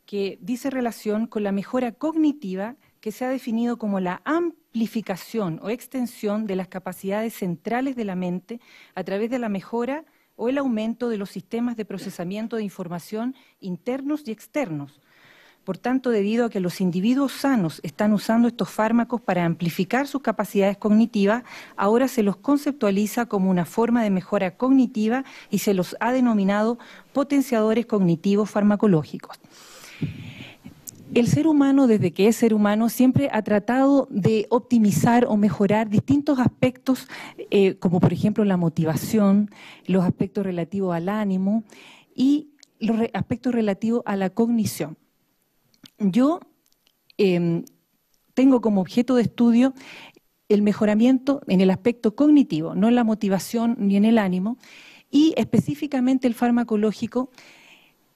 [SPEAKER 7] que dice relación con la mejora cognitiva que se ha definido como la amplificación o extensión de las capacidades centrales de la mente a través de la mejora o el aumento de los sistemas de procesamiento de información internos y externos. Por tanto, debido a que los individuos sanos están usando estos fármacos para amplificar sus capacidades cognitivas, ahora se los conceptualiza como una forma de mejora cognitiva y se los ha denominado potenciadores cognitivos farmacológicos. El ser humano, desde que es ser humano, siempre ha tratado de optimizar o mejorar distintos aspectos, como por ejemplo la motivación, los aspectos relativos al ánimo y los aspectos relativos a la cognición. Yo tengo como objeto de estudio el mejoramiento en el aspecto cognitivo, no en la motivación ni en el ánimo, y específicamente el farmacológico,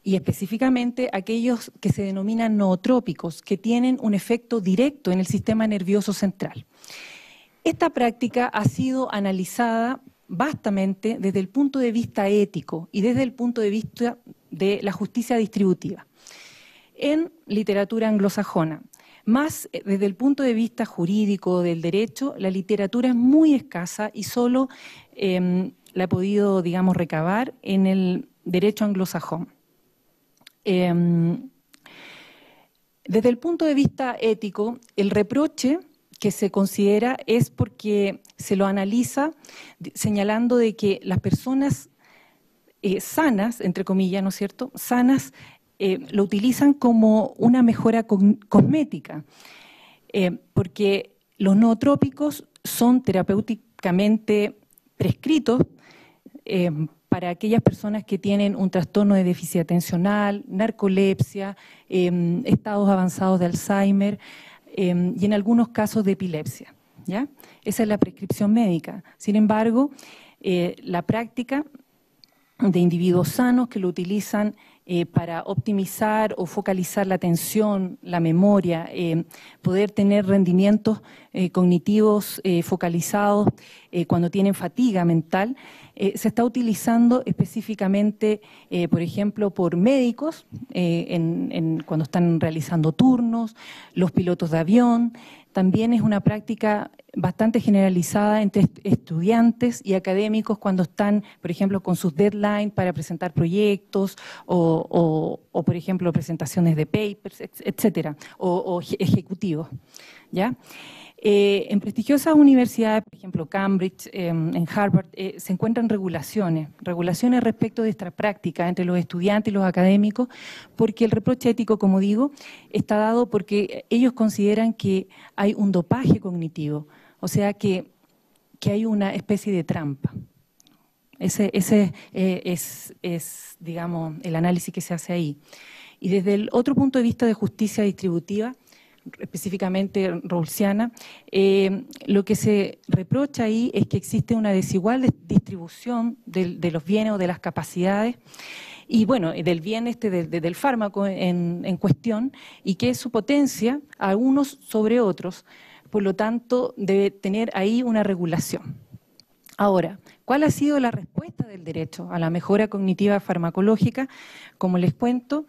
[SPEAKER 7] y específicamente aquellos que se denominan nootrópicos, que tienen un efecto directo en el sistema nervioso central. Esta práctica ha sido analizada vastamente desde el punto de vista ético y desde el punto de vista de la justicia distributiva en literatura anglosajona. Más desde el punto de vista jurídico del derecho, la literatura es muy escasa y solo la he podido, digamos, recabar en el derecho anglosajón. Desde el punto de vista ético, el reproche que se considera es porque se lo analiza señalando de que las personas sanas, entre comillas, ¿no es cierto?, sanas, lo utilizan como una mejora cosmética, porque los nootrópicos son terapéuticamente prescritos para aquellas personas que tienen un trastorno de déficit atencional, narcolepsia, estados avanzados de Alzheimer y en algunos casos de epilepsia, ¿ya? Esa es la prescripción médica. Sin embargo, la práctica de individuos sanos que lo utilizan para optimizar o focalizar la atención, la memoria, poder tener rendimientos cognitivos focalizados cuando tienen fatiga mental, se está utilizando específicamente, por ejemplo, por médicos cuando están realizando turnos, los pilotos de avión. También es una práctica bastante generalizada entre estudiantes y académicos cuando están, por ejemplo, con sus deadlines para presentar proyectos o por ejemplo, presentaciones de papers, etcétera, o ejecutivos, ¿ya? En prestigiosas universidades, por ejemplo, Cambridge, en Harvard, se encuentran regulaciones respecto de esta práctica entre los estudiantes y los académicos, porque el reproche ético, como digo, está dado porque ellos consideran que hay un dopaje cognitivo, o sea que hay una especie de trampa. Ese es, digamos, el análisis que se hace ahí. Y desde el otro punto de vista de justicia distributiva, específicamente rawlsiana, lo que se reprocha ahí es que existe una desigual distribución de los bienes o de las capacidades, y bueno, del bien del fármaco en cuestión, y que es su potencia a unos sobre otros, por lo tanto debe tener ahí una regulación. Ahora, ¿cuál ha sido la respuesta del derecho a la mejora cognitiva farmacológica? Como les cuento,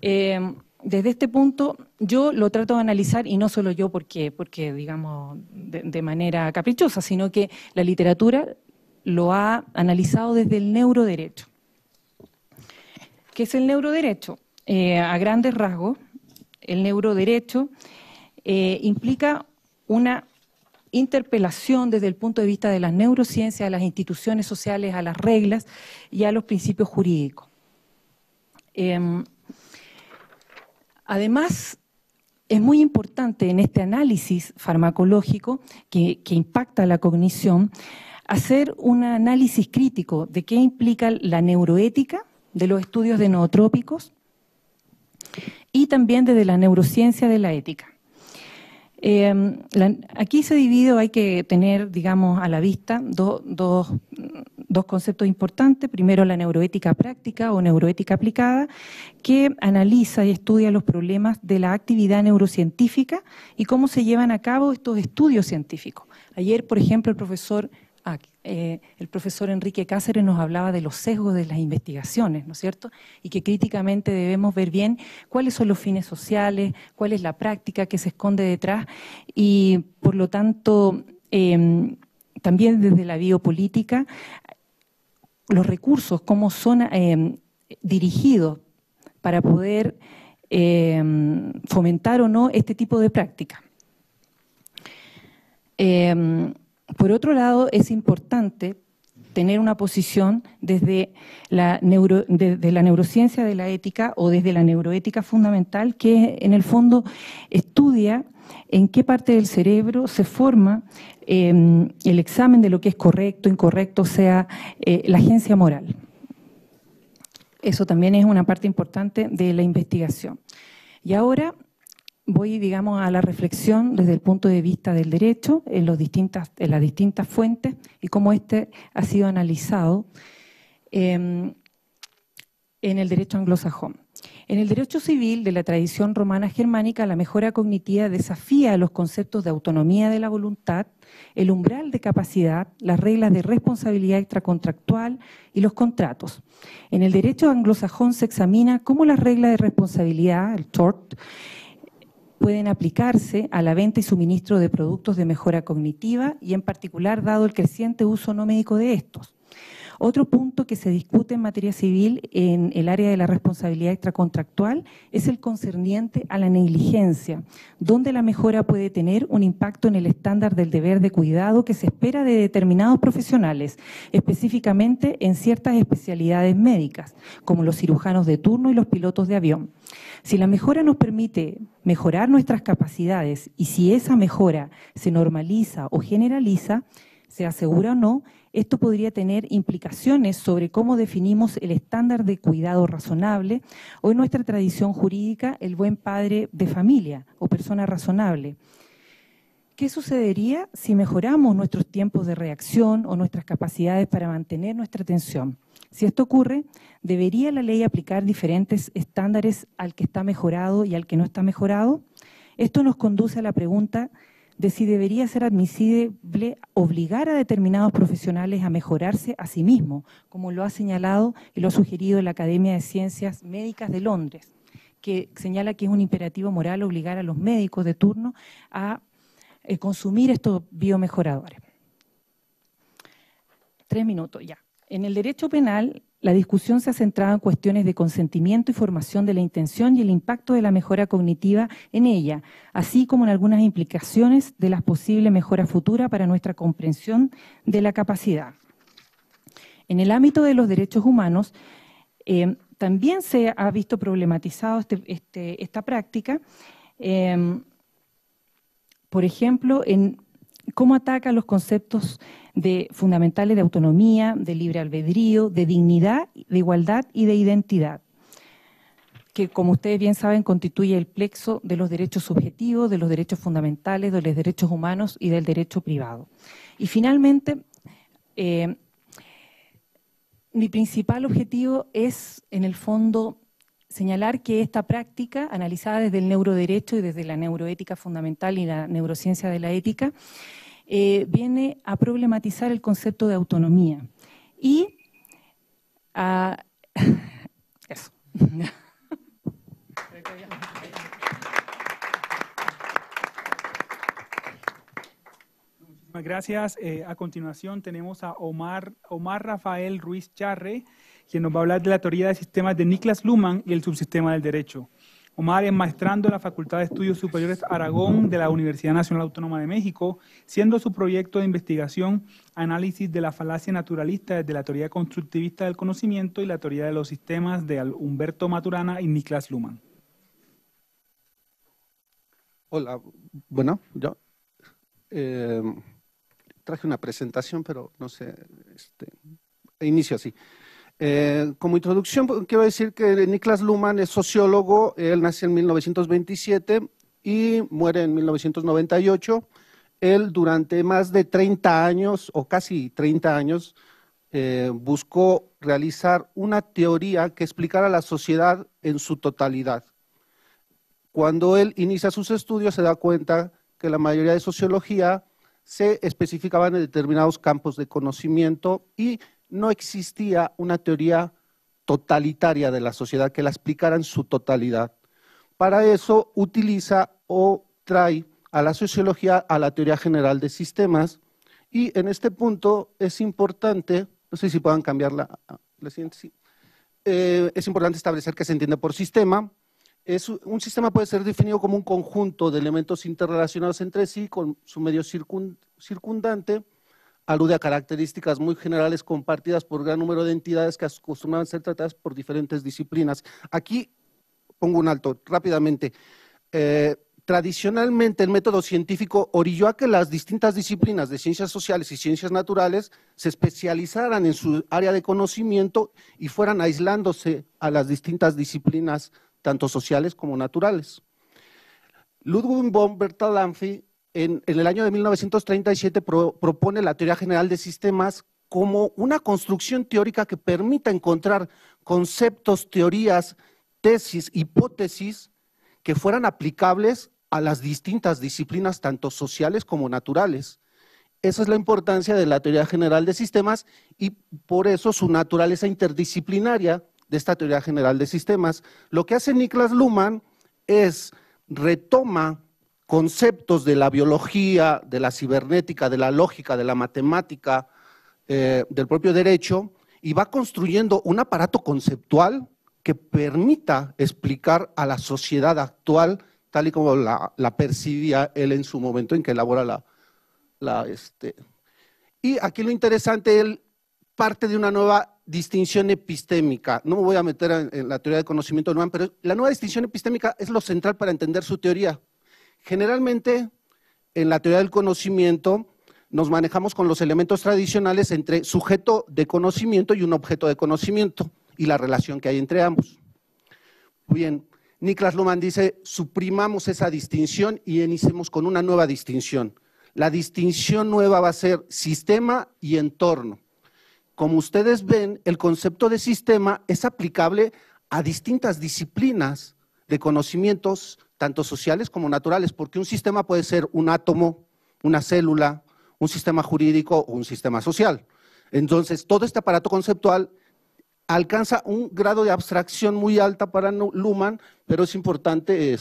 [SPEAKER 7] desde este punto yo lo trato de analizar, y no solo yo porque digamos, de manera caprichosa, sino que la literatura lo ha analizado desde el neuroderecho. ¿Qué es el neuroderecho? A grandes rasgos, el neuroderecho implica una interpelación desde el punto de vista de las neurociencias, a las instituciones sociales, a las reglas y a los principios jurídicos. Además, es muy importante en este análisis farmacológico que impacta la cognición, hacer un análisis crítico de qué implica la neuroética de los estudios de nootrópicos y también desde la neurociencia de la ética. Aquí se divide, o hay que tener, digamos, a la vista dos conceptos importantes. Primero, la neuroética práctica o neuroética aplicada, que analiza y estudia los problemas de la actividad neurocientífica y cómo se llevan a cabo estos estudios científicos. Ayer, por ejemplo, el profesor Enrique Cáceres nos hablaba de los sesgos de las investigaciones, ¿no es cierto? Y que críticamente debemos ver bien cuáles son los fines sociales, cuál es la práctica que se esconde detrás, y por lo tanto también desde la biopolítica los recursos, cómo son dirigidos para poder fomentar o no este tipo de práctica. Por otro lado, es importante tener una posición desde la neurociencia de la ética o desde la neuroética fundamental, que en el fondo estudia en qué parte del cerebro se forma el examen de lo que es correcto, incorrecto, o sea, la agencia moral. Eso también es una parte importante de la investigación. Y ahora voy, digamos, a la reflexión desde el punto de vista del derecho en las distintas fuentes y cómo este ha sido analizado en el derecho anglosajón. En el derecho civil de la tradición romana germánica, la mejora cognitiva desafía los conceptos de autonomía de la voluntad, el umbral de capacidad, las reglas de responsabilidad extracontractual y los contratos. En el derecho anglosajón se examina cómo las reglas de responsabilidad, el tort, pueden aplicarse a la venta y suministro de productos de mejora cognitiva y en particular dado el creciente uso no médico de estos. Otro punto que se discute en materia civil en el área de la responsabilidad extracontractual es el concerniente a la negligencia, donde la mejora puede tener un impacto en el estándar del deber de cuidado que se espera de determinados profesionales, específicamente en ciertas especialidades médicas, como los cirujanos de turno y los pilotos de avión. Si la mejora nos permite mejorar nuestras capacidades y si esa mejora se normaliza o generaliza, se asegura o no, esto podría tener implicaciones sobre cómo definimos el estándar de cuidado razonable o en nuestra tradición jurídica el buen padre de familia o persona razonable. ¿Qué sucedería si mejoramos nuestros tiempos de reacción o nuestras capacidades para mantener nuestra atención? Si esto ocurre, ¿debería la ley aplicar diferentes estándares al que está mejorado y al que no está mejorado? Esto nos conduce a la pregunta de si debería ser admisible obligar a determinados profesionales a mejorarse a sí mismos, como lo ha señalado y lo ha sugerido la Academia de Ciencias Médicas de Londres, que señala que es un imperativo moral obligar a los médicos de turno a consumir estos biomejoradores. 3 minutos ya. En el derecho penal, la discusión se ha centrado en cuestiones de consentimiento y formación de la intención y el impacto de la mejora cognitiva en ella, así como en algunas implicaciones de las posibles mejoras futuras para nuestra comprensión de la capacidad. En el ámbito de los derechos humanos, también se ha visto problematizado esta práctica, por ejemplo, en cómo ataca los conceptos fundamentales de autonomía, de libre albedrío, de dignidad, de igualdad y de identidad, que como ustedes bien saben constituye el plexo de los derechos subjetivos, de los derechos fundamentales, de los derechos humanos y del derecho privado. Y finalmente, mi principal objetivo es, en el fondo, señalar que esta práctica, analizada desde el neuroderecho y desde la neuroética fundamental y la neurociencia de la ética, viene a problematizar el concepto de autonomía y a eso.
[SPEAKER 2] Muchísimas gracias. A continuación tenemos a Omar Rafael Ruiz Charre, quien nos va a hablar de la teoría de sistemas de Niklas Luhmann y el subsistema del derecho. Omar es maestrando en la Facultad de Estudios Superiores Aragón de la Universidad Nacional Autónoma de México, siendo su proyecto de investigación análisis de la falacia naturalista desde la teoría constructivista del conocimiento y la teoría de los sistemas de Humberto Maturana y Niklas Luhmann.
[SPEAKER 8] Hola, bueno, yo traje una presentación, pero no sé, inicio así. Como introducción, quiero decir que Niklas Luhmann es sociólogo, él nace en 1927 y muere en 1998. Él durante más de 30 años, o casi 30 años, buscó realizar una teoría que explicara la sociedad en su totalidad. Cuando él inicia sus estudios se da cuenta que la mayoría de sociología se especificaban en determinados campos de conocimiento y no existía una teoría totalitaria de la sociedad que la explicara en su totalidad. Para eso utiliza o trae a la sociología a la teoría general de sistemas y en este punto es importante, no sé si puedan cambiar la siguiente, sí. Es importante establecer qué se entiende por sistema. Un sistema puede ser definido como un conjunto de elementos interrelacionados entre sí con su medio circundante. Alude a características muy generales compartidas por gran número de entidades que acostumbraban a ser tratadas por diferentes disciplinas. Aquí pongo un alto rápidamente. Tradicionalmente el método científico orilló a que las distintas disciplinas de ciencias sociales y ciencias naturales se especializaran en su área de conocimiento y fueran aislándose a las distintas disciplinas, tanto sociales como naturales. Ludwig von Bertalanffy en el año de 1937 propone la teoría general de sistemas como una construcción teórica que permita encontrar conceptos, teorías, tesis, hipótesis que fueran aplicables a las distintas disciplinas, tanto sociales como naturales. Esa es la importancia de la teoría general de sistemas y por eso su naturaleza interdisciplinaria de esta teoría general de sistemas. Lo que hace Niklas Luhmann es retoma conceptos de la biología, de la cibernética, de la lógica, de la matemática, del propio derecho, y va construyendo un aparato conceptual que permita explicar a la sociedad actual tal y como la percibía él en su momento en que elabora Y aquí lo interesante, él parte de una nueva distinción epistémica. No me voy a meter en la teoría del conocimiento de Luhmann, pero la nueva distinción epistémica es lo central para entender su teoría. Generalmente, en la teoría del conocimiento, nos manejamos con los elementos tradicionales entre sujeto de conocimiento y un objeto de conocimiento y la relación que hay entre ambos. Bien, Niklas Luhmann dice, suprimamos esa distinción y iniciemos con una nueva distinción. La distinción nueva va a ser sistema y entorno. Como ustedes ven, el concepto de sistema es aplicable a distintas disciplinas de conocimientos, tanto sociales como naturales, porque un sistema puede ser un átomo, una célula, un sistema jurídico o un sistema social. Entonces, todo este aparato conceptual alcanza un grado de abstracción muy alta para Luhmann, pero es importante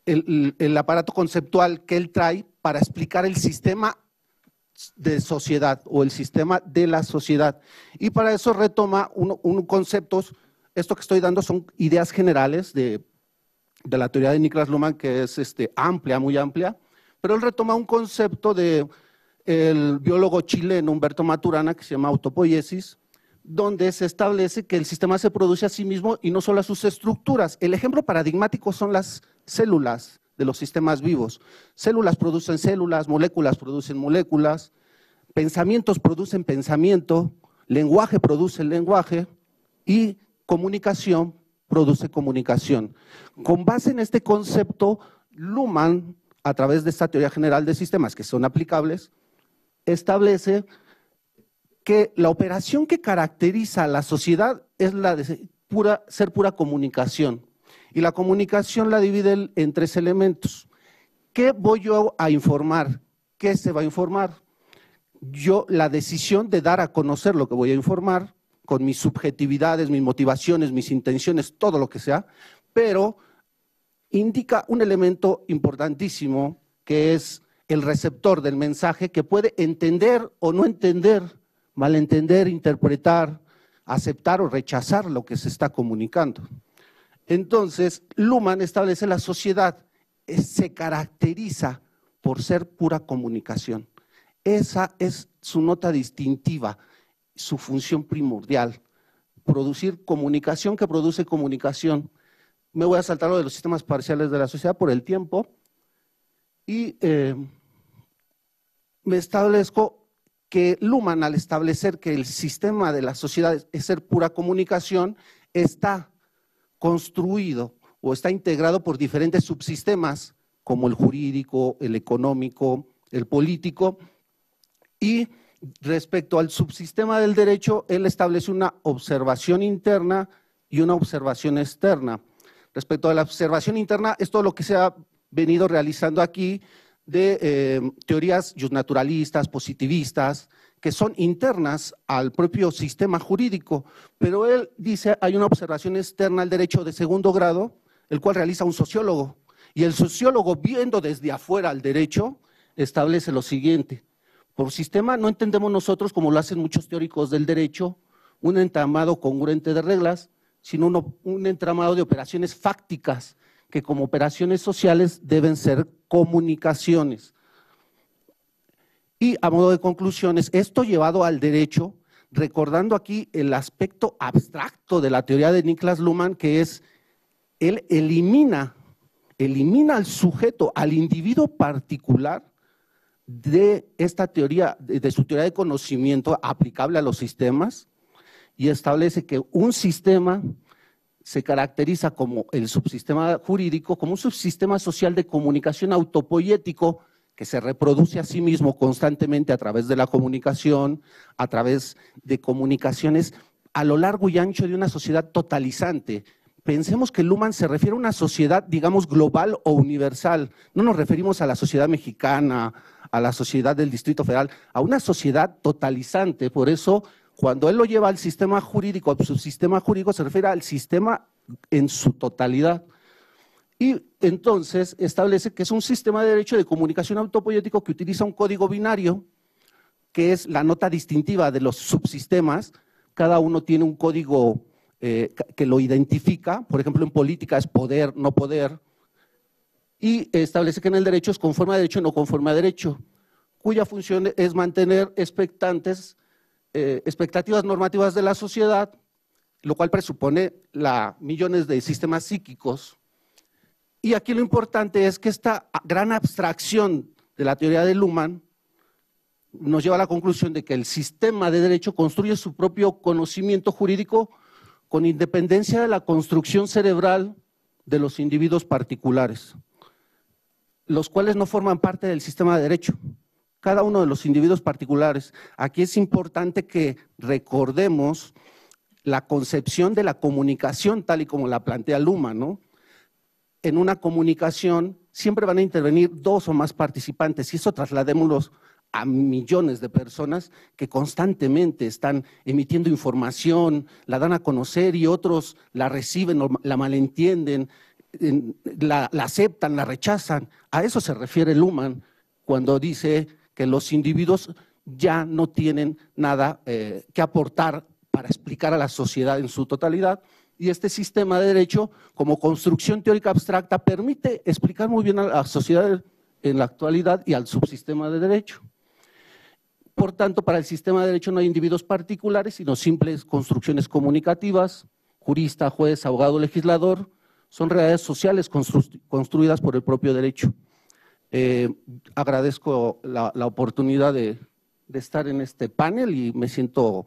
[SPEAKER 8] el aparato conceptual que él trae para explicar el sistema de sociedad o el sistema de la sociedad. Y para eso retoma un concepto, esto que estoy dando son ideas generales de la teoría de Niklas Luhmann, que es amplia, muy amplia, pero él retoma un concepto del biólogo chileno Humberto Maturana que se llama autopoiesis, donde se establece que el sistema se produce a sí mismo y no solo a sus estructuras. El ejemplo paradigmático son las células de los sistemas vivos. Células producen células, moléculas producen moléculas, pensamientos producen pensamiento, lenguaje produce lenguaje y comunicación produce comunicación. Con base en este concepto, Luhmann, a través de esta teoría general de sistemas que son aplicables, establece que la operación que caracteriza a la sociedad es la de ser pura comunicación. Y la comunicación la divide en tres elementos. ¿Qué voy yo a informar? ¿Qué se va a informar? Yo, la decisión de dar a conocer lo que voy a informar, con mis subjetividades, mis motivaciones, mis intenciones, todo lo que sea, pero indica un elemento importantísimo que es el receptor del mensaje que puede entender o no entender, malentender, interpretar, aceptar o rechazar lo que se está comunicando. Entonces, Luhmann establece la sociedad, se caracteriza por ser pura comunicación. Esa es su nota distintiva, su función primordial, producir comunicación que produce comunicación. Me voy a saltar lo de los sistemas parciales de la sociedad por el tiempo y me establezco que Luhmann, al establecer que el sistema de la sociedad es ser pura comunicación, está construido o está integrado por diferentes subsistemas como el jurídico, el económico, el político, y respecto al subsistema del derecho, él establece una observación interna y una observación externa. Respecto a la observación interna, es todo lo que se ha venido realizando aquí de teorías justnaturalistas, positivistas, que son internas al propio sistema jurídico, pero él dice hay una observación externa al derecho de segundo grado, el cual realiza un sociólogo, y el sociólogo, viendo desde afuera al derecho, establece lo siguiente: por sistema no entendemos nosotros, como lo hacen muchos teóricos del derecho, un entramado congruente de reglas, sino un entramado de operaciones fácticas, que como operaciones sociales deben ser comunicaciones. Y a modo de conclusiones, esto llevado al derecho, recordando aquí el aspecto abstracto de la teoría de Niklas Luhmann, que es, él elimina al sujeto, al individuo particular de esta teoría, de su teoría de conocimiento aplicable a los sistemas, y establece que un sistema se caracteriza como el subsistema jurídico, como un subsistema social de comunicación autopoético que se reproduce a sí mismo constantemente a través de la comunicación, a través de comunicaciones a lo largo y ancho de una sociedad totalizante. Pensemos que Luhmann se refiere a una sociedad, digamos, global o universal. No nos referimos a la sociedad mexicana, a la sociedad del Distrito Federal, a una sociedad totalizante. Por eso, cuando él lo lleva al sistema jurídico, al subsistema jurídico, se refiere al sistema en su totalidad. Y entonces establece que es un sistema de derecho de comunicación autopoético que utiliza un código binario, que es la nota distintiva de los subsistemas. Cada uno tiene un código que lo identifica, por ejemplo en política es poder, no poder, y establece que en el derecho es conforme a derecho, no conforme a derecho, cuya función es mantener expectativas normativas de la sociedad, lo cual presupone millones de sistemas psíquicos. Y aquí lo importante es que esta gran abstracción de la teoría de Luhmann nos lleva a la conclusión de que el sistema de derecho construye su propio conocimiento jurídico con independencia de la construcción cerebral de los individuos particulares, los cuales no forman parte del sistema de derecho. Cada uno de los individuos particulares. Aquí es importante que recordemos la concepción de la comunicación tal y como la plantea Luhmann, ¿no? En una comunicación siempre van a intervenir dos o más participantes y eso trasladémoslo a millones de personas que constantemente están emitiendo información, la dan a conocer y otros la reciben, la malentienden, la aceptan, la rechazan. A eso se refiere Luhmann cuando dice que los individuos ya no tienen nada que aportar para explicar a la sociedad en su totalidad. Y este sistema de derecho, como construcción teórica abstracta, permite explicar muy bien a la sociedad en la actualidad y al subsistema de derecho. Por tanto, para el sistema de derecho no hay individuos particulares, sino simples construcciones comunicativas, jurista, juez, abogado, legislador, son realidades sociales construidas por el propio derecho. Agradezco la oportunidad de estar en este panel y me siento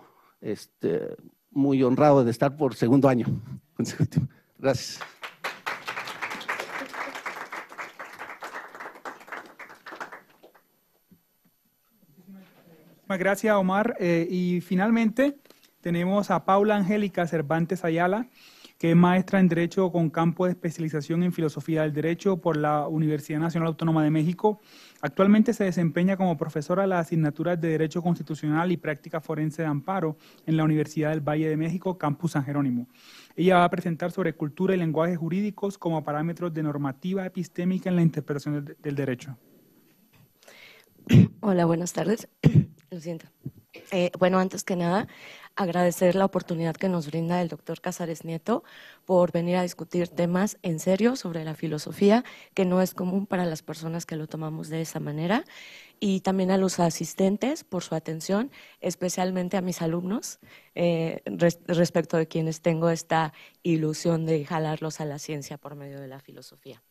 [SPEAKER 8] muy honrado de estar por segundo año consecutivo. Gracias.
[SPEAKER 2] Muchas gracias, Omar. Y finalmente tenemos a Paula Angélica Cervantes Ayala, que es maestra en Derecho con campo de especialización en Filosofía del Derecho por la Universidad Nacional Autónoma de México. Actualmente se desempeña como profesora de las asignaturas de Derecho Constitucional y Práctica Forense de Amparo en la Universidad del Valle de México, Campus San Jerónimo. Ella va a presentar sobre cultura y lenguajes jurídicos como parámetros de normativa epistémica en la interpretación del derecho.
[SPEAKER 9] Hola, buenas tardes. Lo siento. Bueno, antes que nada, agradecer la oportunidad que nos brinda el doctor Cázares Nieto por venir a discutir temas en serio sobre la filosofía, que no es común para las personas que lo tomamos de esa manera, y también a los asistentes por su atención, especialmente a mis alumnos, respecto de quienes tengo esta ilusión de jalarlos a la ciencia por medio de la filosofía.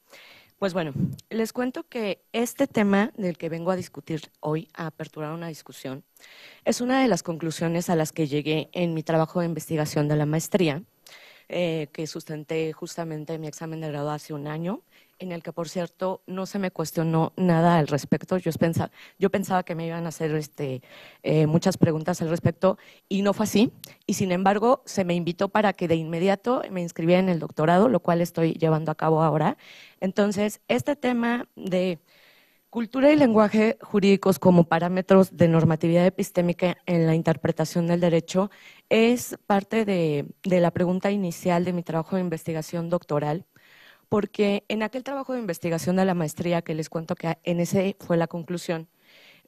[SPEAKER 9] Pues bueno, les cuento que este tema del que vengo a discutir hoy, a aperturar una discusión, es una de las conclusiones a las que llegué en mi trabajo de investigación de la maestría, que sustenté justamente mi examen de grado hace un año, en el que, por cierto, no se me cuestionó nada al respecto. Yo pensaba que me iban a hacer muchas preguntas al respecto y no fue así. Y sin embargo, se me invitó para que de inmediato me inscribiera en el doctorado, lo cual estoy llevando a cabo ahora. Entonces, este tema de cultura y lenguaje jurídicos como parámetros de normatividad epistémica en la interpretación del derecho es parte de la pregunta inicial de mi trabajo de investigación doctoral, porque en aquel trabajo de investigación de la maestría, que les cuento que en ese fue la conclusión,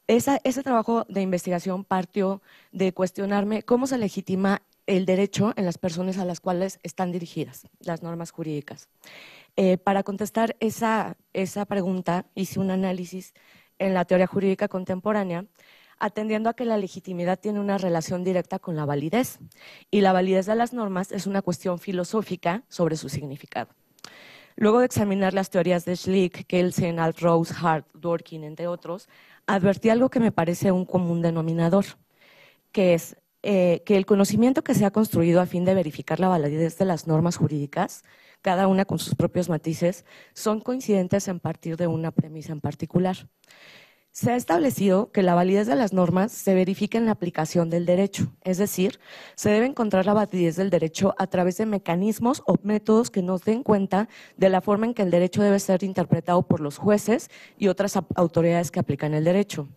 [SPEAKER 9] ese trabajo de investigación partió de cuestionarme cómo se legitima el derecho en las personas a las cuales están dirigidas las normas jurídicas. Para contestar esa pregunta, hice un análisis en la teoría jurídica contemporánea, atendiendo a que la legitimidad tiene una relación directa con la validez, y la validez de las normas es una cuestión filosófica sobre su significado. Luego de examinar las teorías de Schlick, Kelsen, Alt-Rose, Hart, Dworkin, entre otros, advertí algo que me parece un común denominador, que es que el conocimiento que se ha construido a fin de verificar la validez de las normas jurídicas, cada una con sus propios matices, son coincidentes a partir de una premisa en particular. Se ha establecido que la validez de las normas se verifica en la aplicación del derecho, es decir, se debe encontrar la validez del derecho a través de mecanismos o métodos que nos den cuenta de la forma en que el derecho debe ser interpretado por los jueces y otras autoridades que aplican el derecho.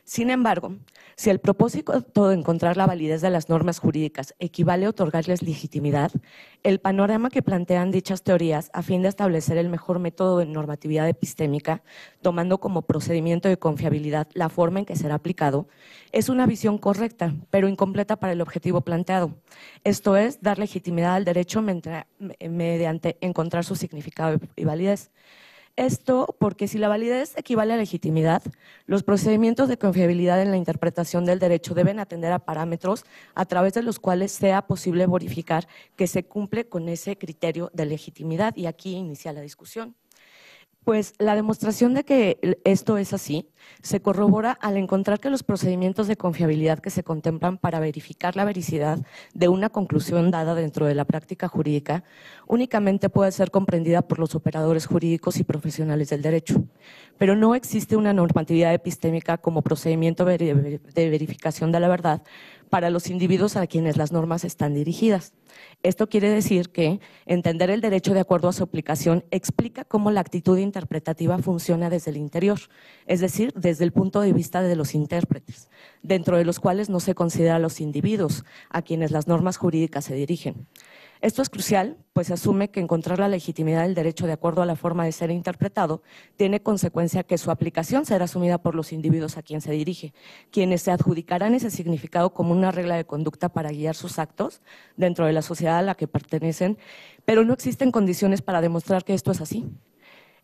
[SPEAKER 9] Sin embargo, si el propósito de encontrar la validez de las normas jurídicas equivale a otorgarles legitimidad, el panorama que plantean dichas teorías a fin de establecer el mejor método de normatividad epistémica, tomando como procedimiento de confiabilidad la forma en que será aplicado, es una visión correcta, pero incompleta para el objetivo planteado. Esto es, dar legitimidad al derecho mediante encontrar su significado y validez. Esto porque si la validez equivale a legitimidad, los procedimientos de confiabilidad en la interpretación del derecho deben atender a parámetros a través de los cuales sea posible verificar que se cumple con ese criterio de legitimidad, y aquí inicia la discusión. Pues la demostración de que esto es así se corrobora al encontrar que los procedimientos de confiabilidad que se contemplan para verificar la vericidad de una conclusión dada dentro de la práctica jurídica únicamente puede ser comprendida por los operadores jurídicos y profesionales del derecho, pero no existe una normatividad epistémica como procedimiento de verificación de la verdad para los individuos a quienes las normas están dirigidas. Esto quiere decir que entender el derecho de acuerdo a su aplicación explica cómo la actitud interpretativa funciona desde el interior, es decir, desde el punto de vista de los intérpretes, dentro de los cuales no se considera a los individuos a quienes las normas jurídicas se dirigen. Esto es crucial, pues asume que encontrar la legitimidad del derecho de acuerdo a la forma de ser interpretado tiene consecuencia que su aplicación será asumida por los individuos a quien se dirige, quienes se adjudicarán ese significado como una regla de conducta para guiar sus actos dentro de la sociedad a la que pertenecen, pero no existen condiciones para demostrar que esto es así.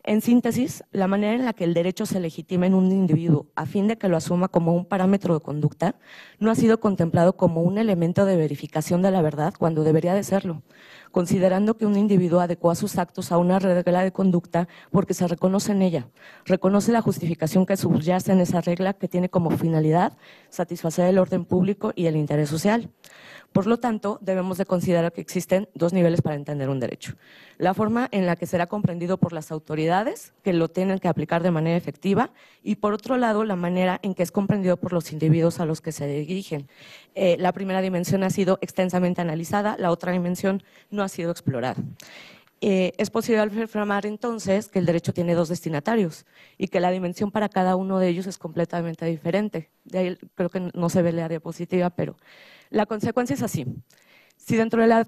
[SPEAKER 9] En síntesis, la manera en la que el derecho se legitima en un individuo a fin de que lo asuma como un parámetro de conducta no ha sido contemplado como un elemento de verificación de la verdad cuando debería de serlo, considerando que un individuo adecua sus actos a una regla de conducta porque se reconoce en ella, reconoce la justificación que subyace en esa regla que tiene como finalidad satisfacer el orden público y el interés social. Por lo tanto, debemos de considerar que existen dos niveles para entender un derecho. La forma en la que será comprendido por las autoridades, que lo tienen que aplicar de manera efectiva, y por otro lado, la manera en que es comprendido por los individuos a los que se dirigen. La primera dimensión ha sido extensamente analizada, la otra dimensión no ha sido explorada. Es posible afirmar entonces que el derecho tiene dos destinatarios y que la dimensión para cada uno de ellos es completamente diferente. De ahí creo que no se ve la diapositiva, pero la consecuencia es así. Si dentro de la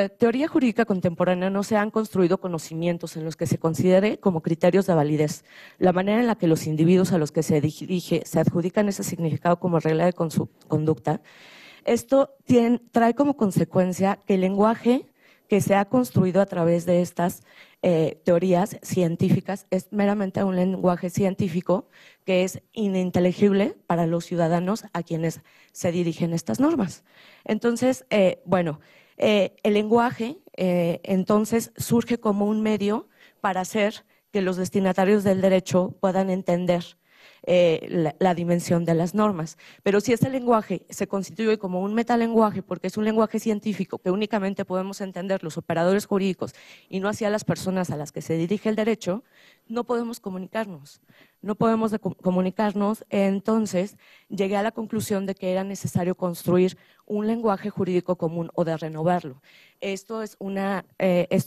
[SPEAKER 9] teoría jurídica contemporánea no se han construido conocimientos en los que se considere como criterios de validez, la manera en la que los individuos a los que se dirige se adjudican ese significado como regla de conducta, esto trae como consecuencia que el lenguaje que se ha construido a través de estas teorías científicas es meramente un lenguaje científico que es ininteligible para los ciudadanos a quienes se dirigen estas normas. Entonces, el lenguaje entonces surge como un medio para hacer que los destinatarios del derecho puedan entender la dimensión de las normas. Pero si este lenguaje se constituye como un metalenguaje, porque es un lenguaje científico que únicamente podemos entender los operadores jurídicos y no hacia las personas a las que se dirige el derecho, no podemos comunicarnos. No podemos comunicarnos, entonces llegué a la conclusión de que era necesario construir un lenguaje jurídico común o de renovarlo. Esto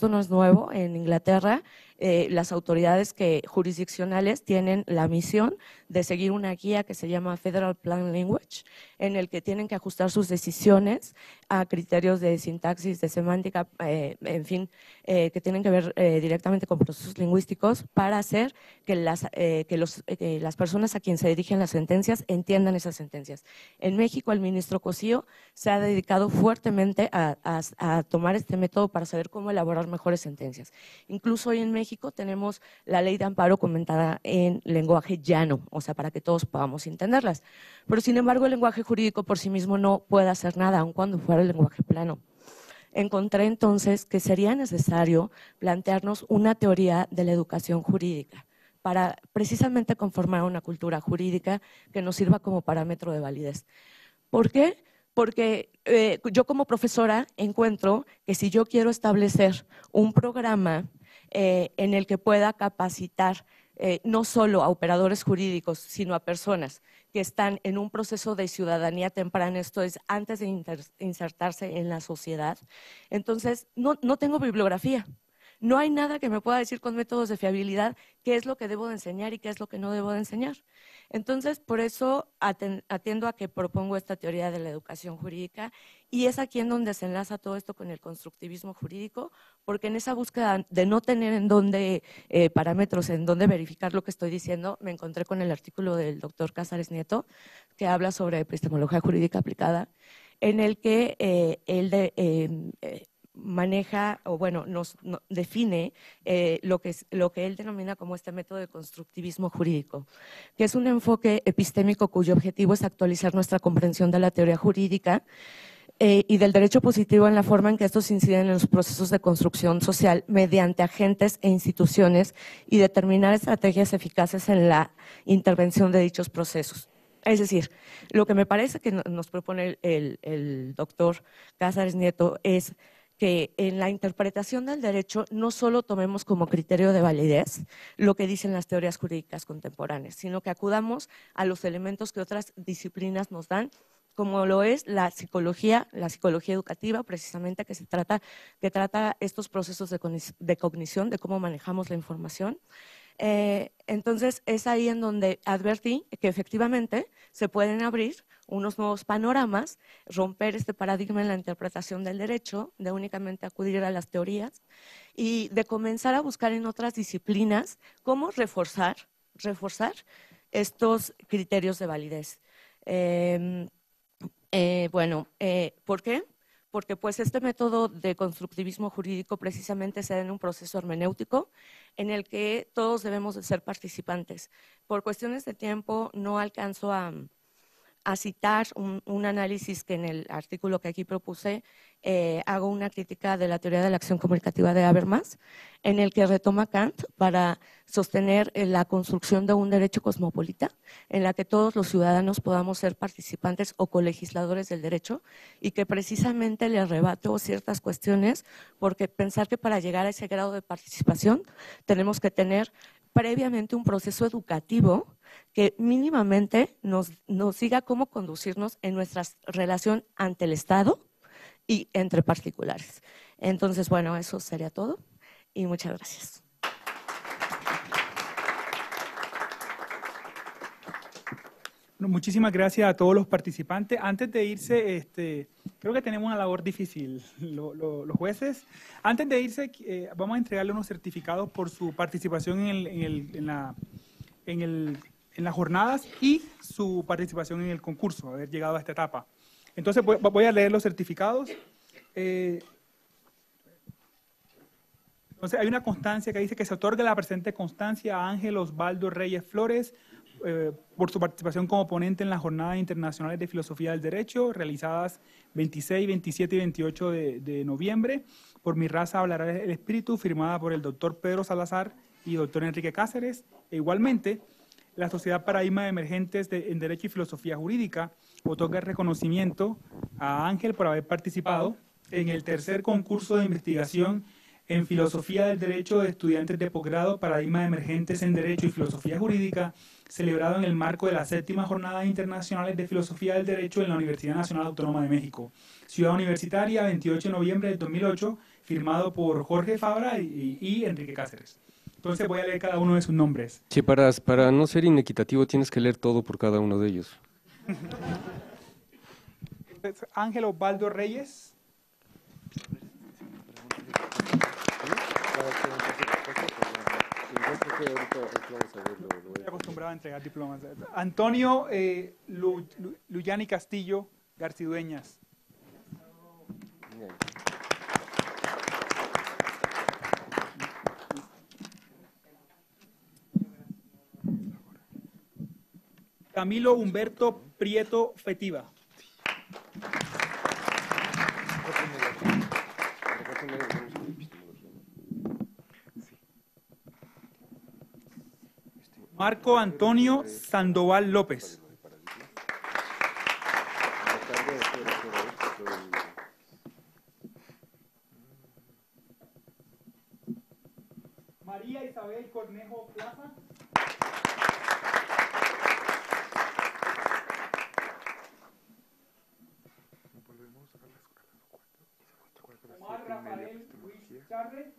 [SPEAKER 9] no es nuevo. En Inglaterra, las autoridades jurisdiccionales tienen la misión de seguir una guía que se llama Federal Plain Language, en el que tienen que ajustar sus decisiones a criterios de sintaxis, de semántica, en fin, que tienen que ver directamente con procesos lingüísticos para hacer que las personas a quien se dirigen las sentencias entiendan esas sentencias. En México, el ministro Cosío se ha dedicado fuertemente a tomar este método para saber cómo elaborar mejores sentencias. Incluso hoy en México tenemos la ley de amparo comentada en lenguaje llano, o sea, para que todos podamos entenderlas. Pero sin embargo, el lenguaje jurídico por sí mismo no puede hacer nada, aun cuando fuera el lenguaje plano. Encontré entonces que sería necesario plantearnos una teoría de la educación jurídica para precisamente conformar una cultura jurídica que nos sirva como parámetro de validez. ¿Por qué? Porque yo como profesora encuentro que si yo quiero establecer un programa en el que pueda capacitar no solo a operadores jurídicos, sino a personas que están en un proceso de ciudadanía temprana, esto es, antes de insertarse en la sociedad, entonces no tengo bibliografía. No hay nada que me pueda decir con métodos de fiabilidad qué es lo que debo de enseñar y qué es lo que no debo de enseñar. Entonces, por eso atiendo a que propongo esta teoría de la educación jurídica, y es aquí en donde se enlaza todo esto con el constructivismo jurídico, porque en esa búsqueda de no tener en dónde parámetros, en dónde verificar lo que estoy diciendo, me encontré con el artículo del doctor Cázares Nieto, que habla sobre epistemología jurídica aplicada, en el que él maneja, o bueno, nos define lo que él denomina como este método de constructivismo jurídico, que es un enfoque epistémico cuyo objetivo es actualizar nuestra comprensión de la teoría jurídica y del derecho positivo en la forma en que estos inciden en los procesos de construcción social mediante agentes e instituciones y determinar estrategias eficaces en la intervención de dichos procesos. Es decir, lo que me parece que nos propone el doctor Cázares Nieto es que en la interpretación del derecho no solo tomemos como criterio de validez lo que dicen las teorías jurídicas contemporáneas, sino que acudamos a los elementos que otras disciplinas nos dan, como lo es la psicología educativa, precisamente, que trata estos procesos de cognición, de cómo manejamos la información. Entonces, es ahí en donde advertí que efectivamente se pueden abrir unos nuevos panoramas, romper este paradigma en la interpretación del derecho, de únicamente acudir a las teorías y de comenzar a buscar en otras disciplinas cómo reforzar estos criterios de validez. ¿Por qué? Porque pues este método de constructivismo jurídico precisamente se da en un proceso hermenéutico en el que todos debemos de ser participantes. Por cuestiones de tiempo no alcanzo a citar un análisis que en el artículo que aquí propuse hago una crítica de la teoría de la acción comunicativa de Habermas, en el que retoma Kant para sostener la construcción de un derecho cosmopolita, en la que todos los ciudadanos podamos ser participantes o colegisladores del derecho, y que precisamente le arrebato ciertas cuestiones, porque pensar que para llegar a ese grado de participación tenemos que tener previamente un proceso educativo que mínimamente nos diga cómo conducirnos en nuestra relación ante el Estado y entre particulares. Entonces, bueno, eso sería todo y muchas gracias.
[SPEAKER 2] Bueno, muchísimas gracias a todos los participantes. Antes de irse, creo que tenemos una labor difícil, los jueces. Antes de irse, vamos a entregarle unos certificados por su participación en las jornadas y su participación en el concurso, haber llegado a esta etapa. Entonces voy a leer los certificados. Entonces hay una constancia que dice que se otorga la presente constancia a Ángel Osvaldo Reyes Flores por su participación como ponente en las Jornadas Internacionales de Filosofía del Derecho realizadas 26, 27 y 28 de noviembre. Por mi raza hablará el espíritu, firmada por el doctor Pedro Salazar y doctor Enrique Cáceres. E igualmente, la Sociedad Paradigma de Emergentes en Derecho y Filosofía Jurídica otorga el reconocimiento a Ángel por haber participado en el tercer concurso de investigación en Filosofía del Derecho de Estudiantes de Posgrado Paradigma de Emergentes en Derecho y Filosofía Jurídica, celebrado en el marco de las 7ª Jornadas Internacionales de Filosofía del Derecho en la Universidad Nacional Autónoma de México. Ciudad Universitaria, 28 de noviembre del 2008, firmado por Jorge Fabra y Enrique Cáceres. Entonces voy a leer cada uno de sus nombres.
[SPEAKER 1] Sí, para no ser inequitativo tienes que leer todo por cada uno de ellos.
[SPEAKER 2] Ángel Osvaldo Reyes. Estoy acostumbrado a entregar diplomas. Antonio Luyani Castillo Garcidueñas. Camilo Humberto Prieto Fetiva. Marco Antonio Sandoval López. María Isabel Cornejo Plaza. Omar Rafael Ruiz Charre.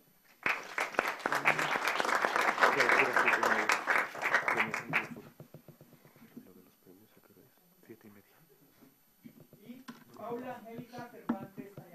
[SPEAKER 2] Y Paula Angélica Cervantes Ayala.